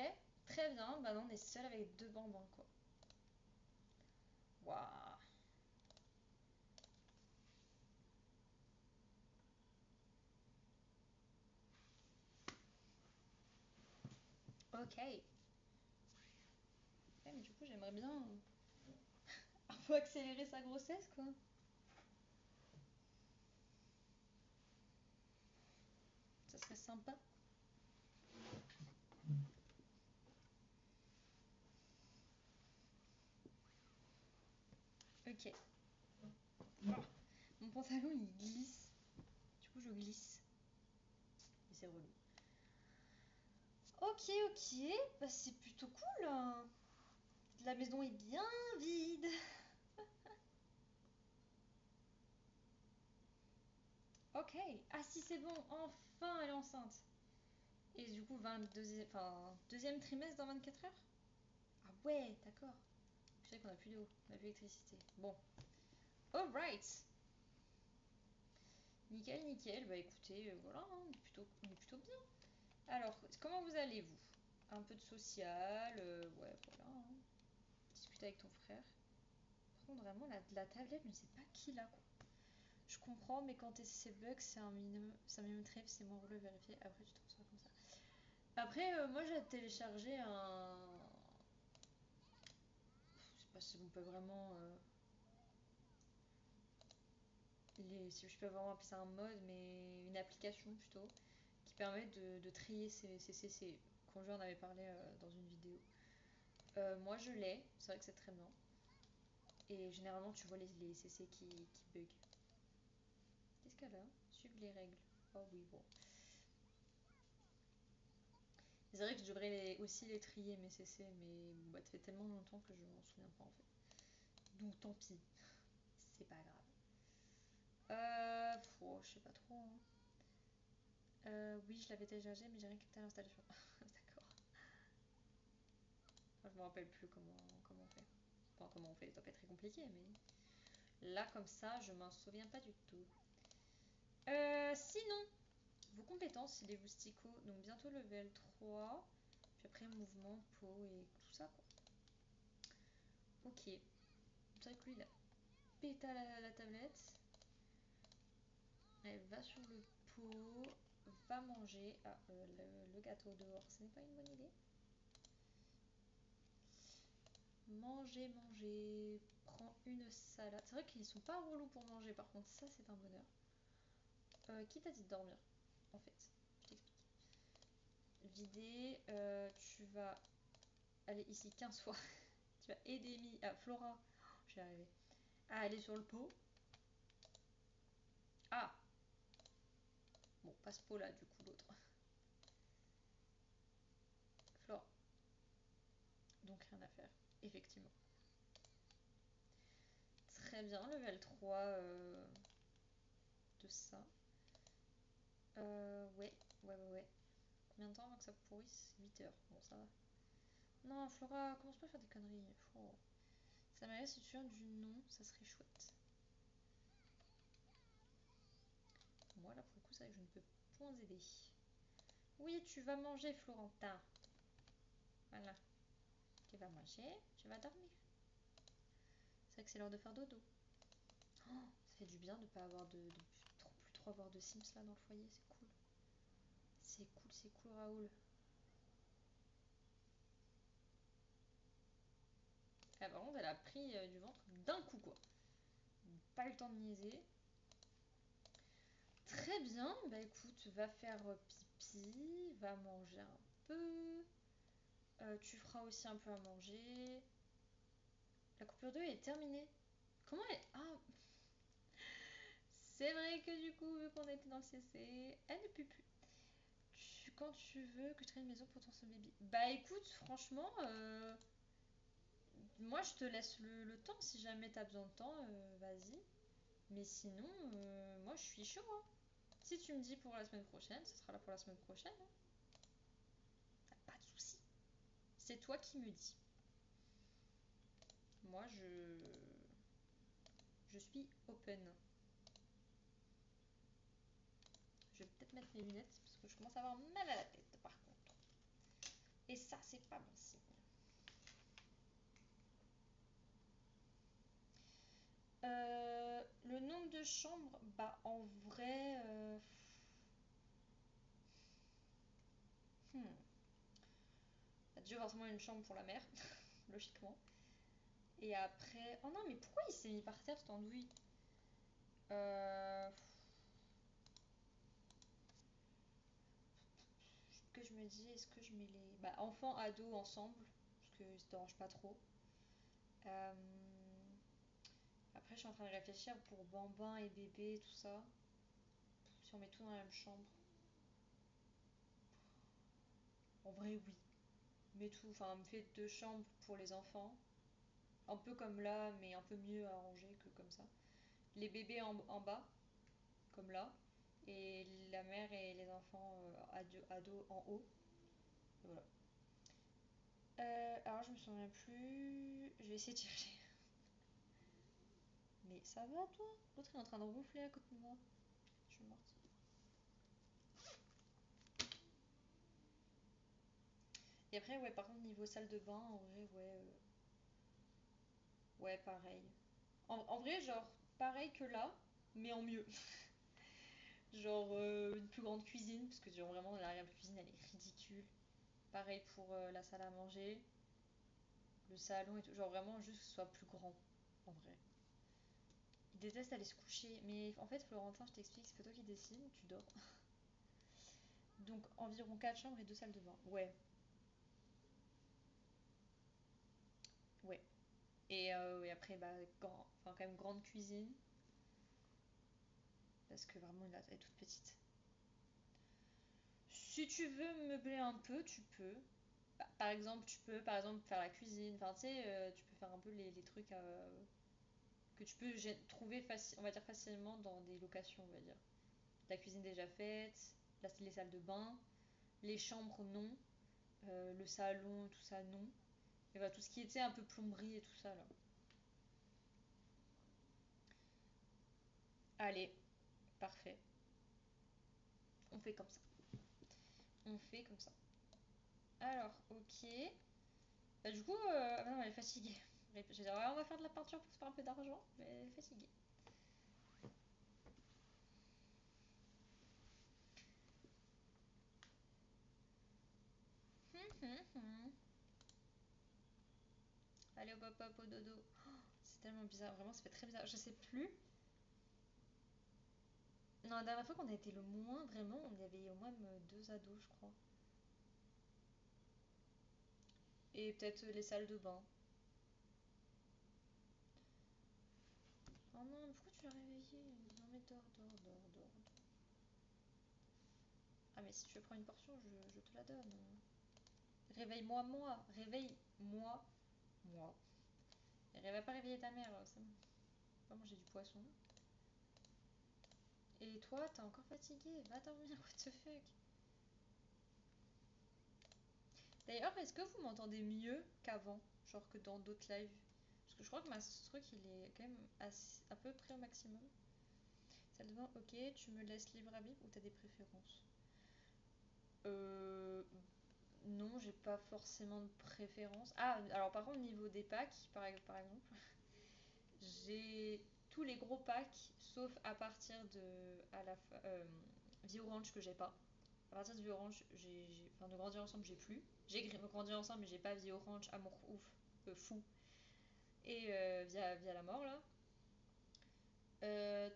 très bien. Bah non, on est seul avec deux bambins quoi. Waouh. Ok. Ouais, mais du coup, j'aimerais bien un peu accélérer sa grossesse quoi. Ça serait sympa. Ok. Oh, mon pantalon il glisse. coup, je glisse. Et c'est relou. Ok, bah c'est plutôt cool. La maison est bien vide. Ok. Ah si, c'est bon, enfin elle est enceinte. Et du coup, deuxième trimestre dans 24 heures. Ah ouais, d'accord. Je sais qu'on a plus d'eau, on a plus d'électricité. Bon. Alright. Nickel, nickel. Bah écoutez, voilà, hein, on est plutôt bien. Alors, comment vous allez, vous? Un peu de social, ouais, voilà. Hein. Discuter avec ton frère. Par contre, vraiment, la tablette, je ne sais pas qui l'a, quoi. Je comprends, mais quand ces bugs, c'est un minimum trip, c'est moins relou à vérifier. Après, tu transfères comme ça. Après, moi, j'ai téléchargé un. Je sais pas si on peut vraiment. Si je peux vraiment appeler ça un mode, mais une application plutôt, qui permet de trier ces CC. Quand en avait parlé dans une vidéo. Moi, je l'ai, c'est vrai que c'est très bien. Et généralement, tu vois les CC qui bug. Qu'est-ce qu'elle a? Suivre les règles. Oh oui, bon. C'est vrai que je devrais aussi les trier, mes CC, mais bon, bah, ça fait tellement longtemps que je m'en souviens pas en fait. Donc tant pis, c'est pas grave. Je sais pas trop. Hein. Oui, je l'avais téléchargé, mais j'ai rien capté à l'installation. D'accord. Enfin, je me rappelle plus comment on fait. Enfin, comment on fait, ça doit pas être très compliqué, mais là, comme ça, je m'en souviens pas du tout. Sinon, vos compétences, c'est des lousticots, donc bientôt level 3. Puis après, mouvement, peau et tout ça, quoi. Ok. C'est vrai que lui, il a pété la tablette. Elle va sur le pot, va manger. Ah, le gâteau dehors, ce n'est pas une bonne idée. Manger, manger. Prends une salade. C'est vrai qu'ils sont pas relous pour manger, par contre, ça c'est un bonheur. Qui t'a dit de dormir, en fait? Je t'explique. Vider, tu vas aller ici 15 fois. Tu vas aider Flora. Oh, j'y arrivé. À aller sur le pot. Ah! Bon, pas ce pot là, du coup, l'autre. Flora. Donc rien à faire, effectivement. Très bien, level 3 de ça. Ouais. Combien de temps avant que ça pourrisse? 8 heures. Bon, ça va. Non, Flora, commence pas à faire des conneries. Oh. Ça m'arrive si tu viens du nom, ça serait chouette. Moi, là, pour le coup, c'est vrai que je ne peux point aider. Oui, tu vas manger, Florentin. Voilà. Tu vas manger, tu vas dormir. C'est vrai que c'est l'heure de faire dodo. Oh, ça fait du bien de ne pas avoir plus trop avoir de Sims là dans le foyer, c'est cool. C'est cool, Raoul. Ah, par contre, elle a pris du ventre d'un coup, quoi. Pas eu le temps de niaiser. Très bien, bah écoute, va faire pipi, va manger un peu. Tu feras aussi un peu à manger. La coupure d'eau est terminée. Comment elle... Ah, c'est vrai que du coup, vu qu'on était dans le CC, elle ne pue plus. Quand tu veux que je traîne une maison pour ton son baby. Bah écoute, franchement, moi je te laisse le temps. Si jamais t'as besoin de temps, vas-y. Mais sinon, moi je suis chaud. Hein. Si tu me dis pour la semaine prochaine, ce sera là pour la semaine prochaine. Hein. Pas de soucis. C'est toi qui me dis. Moi je suis open. Je vais peut-être mettre mes lunettes parce que je commence à avoir mal à la tête par contre. Et ça, c'est pas bon signe. Le nombre de chambres, bah en vrai, hmm. Bah, déjà forcément une chambre pour la mère, logiquement. Et après, oh non mais pourquoi il s'est mis par terre cet andouille? euh... Que je me dis, est-ce que je mets les, bah enfants, ados ensemble, parce que ça te dérange pas trop. Euh... Après, je suis en train de réfléchir pour Bambin et bébé, tout ça. Si on met tout dans la même chambre. En vrai, oui. Mets tout, enfin, fais 2 chambres pour les enfants. Un peu comme là, mais un peu mieux arrangé que comme ça. Les bébés en bas, comme là. Et la mère et les enfants ados en haut. Et voilà. Alors, je me souviens plus. Je vais essayer de chercher. Mais ça va, toi? L'autre est en train de ronfler à côté de moi. Je suis morte. Et après, ouais, par contre, niveau salle de bain, en vrai, ouais. Ouais, pareil. En vrai, genre, pareil que là, mais en mieux. Genre, une plus grande cuisine, parce que genre, vraiment, l'arrière-cuisine, elle est ridicule. Pareil pour la salle à manger, le salon et tout. Genre, vraiment, juste que ce soit plus grand, en vrai. Il déteste aller se coucher. Mais en fait, Florentin, je t'explique, c'est pas toi qui décides, tu dors. Donc, environ 4 chambres et 2 salles de bain. Ouais, ouais. Et après, bah, enfin, quand même, grande cuisine. Parce que vraiment, elle est toute petite. Si tu veux meubler un peu, tu peux. Bah, par exemple, tu peux par exemple faire la cuisine. Enfin, tu sais, tu peux faire un peu les trucs que tu peux trouver on va dire facilement dans des locations, on va dire. La cuisine déjà faite, les salles de bain, les chambres non, le salon, tout ça non. Et voilà, tout ce qui était un peu plomberie et tout ça là. Allez, parfait. On fait comme ça. On fait comme ça. Alors, ok. Bah, du coup, ah non, elle est fatiguée. J'ai dit, ouais, on va faire de la peinture pour se faire un peu d'argent, mais elle est fatiguée. Allez, hop hop hop, au dodo. Oh, c'est tellement bizarre, vraiment, ça fait très bizarre. Je sais plus. Non, la dernière fois qu'on a été le moins, vraiment, on y avait au moins 2 ados, je crois. Et peut-être les salles de bain. Oh non, mais pourquoi tu l'as réveillé? Non, mais dors, dors, dors, dors, dors. Ah, mais si tu veux prendre une portion, je te la donne. Réveille-moi, moi. Réveille-moi, moi. Elle va pas réveiller ta mère, ça va manger du poisson. Et toi, t'es encore fatigué? Va dormir, what the fuck? D'ailleurs, est-ce que vous m'entendez mieux qu'avant? Genre que dans d'autres lives? Parce que je crois que ce truc, il est quand même à peu près au maximum. Salle de bain, ok. Tu me laisses libre arbitre ou t'as des préférences? Euh. Non, j'ai pas forcément de préférence. Ah, alors par contre, niveau des packs, par exemple, j'ai tous les gros packs, sauf à partir de Vie Orange que j'ai pas. À partir de Vie Orange, enfin de Grandir Ensemble, j'ai plus. J'ai Grandir Ensemble, mais j'ai pas Vie Orange, Amour Ouf, Fou et via la mort là.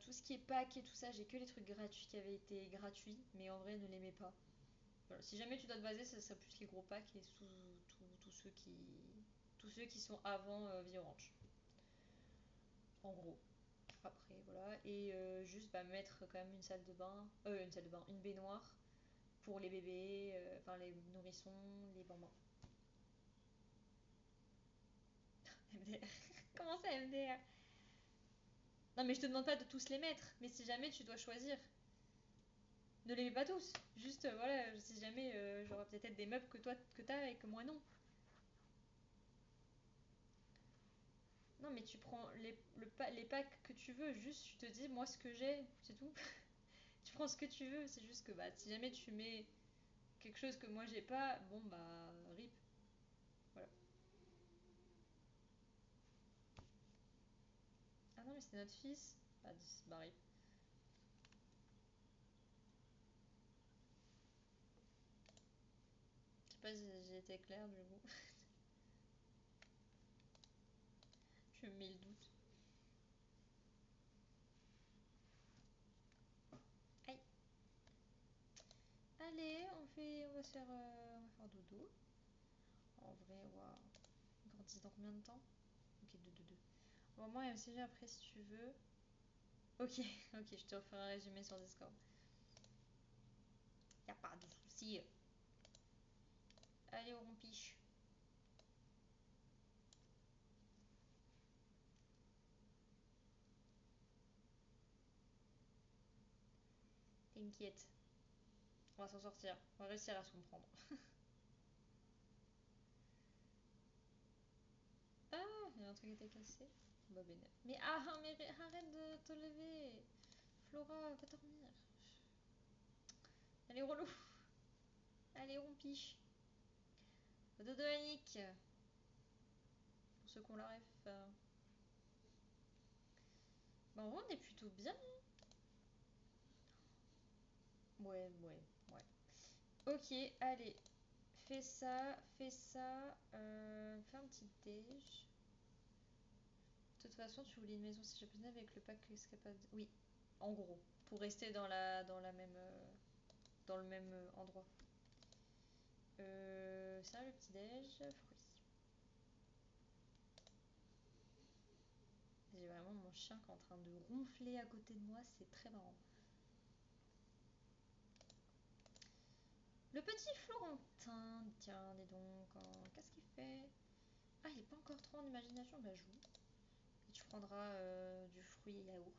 Tout ce qui est pack et tout ça, j'ai que les trucs gratuits qui avaient été gratuits, mais en vrai, ne les mets pas. Voilà. Si jamais tu dois te baser, ça serait plus les gros packs et tous ceux qui sont avant Vie Orange. En gros. Après, voilà. Et juste bah, mettre quand même une salle de bain, une baignoire pour les bébés, enfin les nourrissons, les bambins. MDR. Comment ça MDR? Non mais je te demande pas de tous les mettre, mais si jamais tu dois choisir, ne les mets pas tous. Juste voilà, si jamais j'aurais peut-être des meubles que toi que t'as et que moi non. Non mais tu prends les packs que tu veux, juste je te dis moi ce que j'ai, c'est tout. Tu prends ce que tu veux, c'est juste que bah si jamais tu mets quelque chose que moi j'ai pas, bon bah rip. Voilà. Ah non mais c'est notre fils. Bah rip. Je sais pas si j'ai été claire du coup. Je me mets le doute. Aïe. Allez, on va faire dodo. En vrai, waouh. On grandit dans combien de temps? Ok, 2, 2, 2. On va moi MCG après si tu veux. Ok, ok, je te referai un résumé sur Discord. Merci. Allez, au rompiche. T'inquiète. On va s'en sortir. On va réussir à se comprendre. Ah, il y a un truc qui était cassé. Bah, bénef. Mais arrête de te lever. Flora, va dormir. Elle est relou. Allez, rompiche. Dodo Annick. Pour ceux qui ont la ref. Bah, en vrai, on est plutôt bien. Ouais, ouais, ouais. Ok, allez. Fais ça, fais ça. Fais un petit déj. De toute façon, tu voulais une maison si japonaise avec le pack escapade. Oui, en gros. Pour rester dans la même, dans le même endroit. Ça, le petit déj. Fruits. J'ai vraiment mon chien qui est en train de ronfler à côté de moi. C'est très marrant. Le petit Florentin. Tiens, dis donc. Qu'est-ce qu'il fait? Ah, il est pas encore trop en imagination. Bah, joue. Et tu prendras du fruit et yaourt.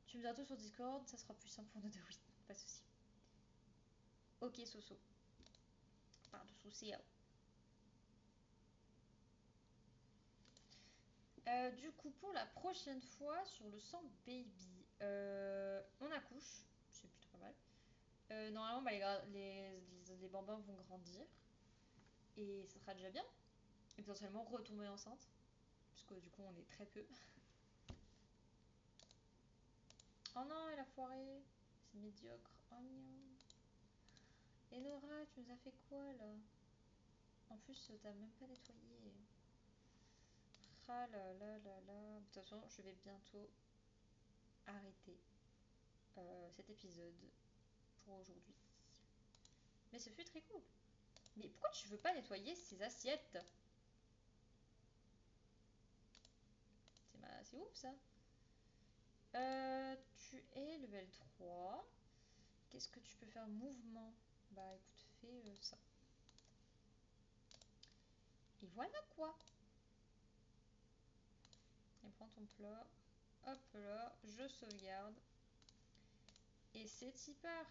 Tu me diras tout sur Discord, ça sera plus simple pour nous deux, oui, pas de soucis. Ok, Soso. Pas de soucis. Du coup, pour la prochaine fois, sur le sang baby, on accouche, c'est plutôt pas mal. Normalement, bah, les bambins vont grandir et ça sera déjà bien. Et potentiellement retomber enceinte, puisque du coup, on est très peu. Oh non, elle a foiré, c'est médiocre. Oh non. Et Nora, tu nous as fait quoi là? En plus, t'as même pas nettoyé. Ah là là là là. De toute façon, je vais bientôt arrêter cet épisode pour aujourd'hui. Mais ce fut très cool. Mais pourquoi tu veux pas nettoyer ces assiettes? C'est ouf ça. Tu es level 3. Qu'est-ce que tu peux faire? Mouvement. Bah écoute, fais ça. Et voilà quoi. Et prends ton plat. Hop là, je sauvegarde. Et c'est y part.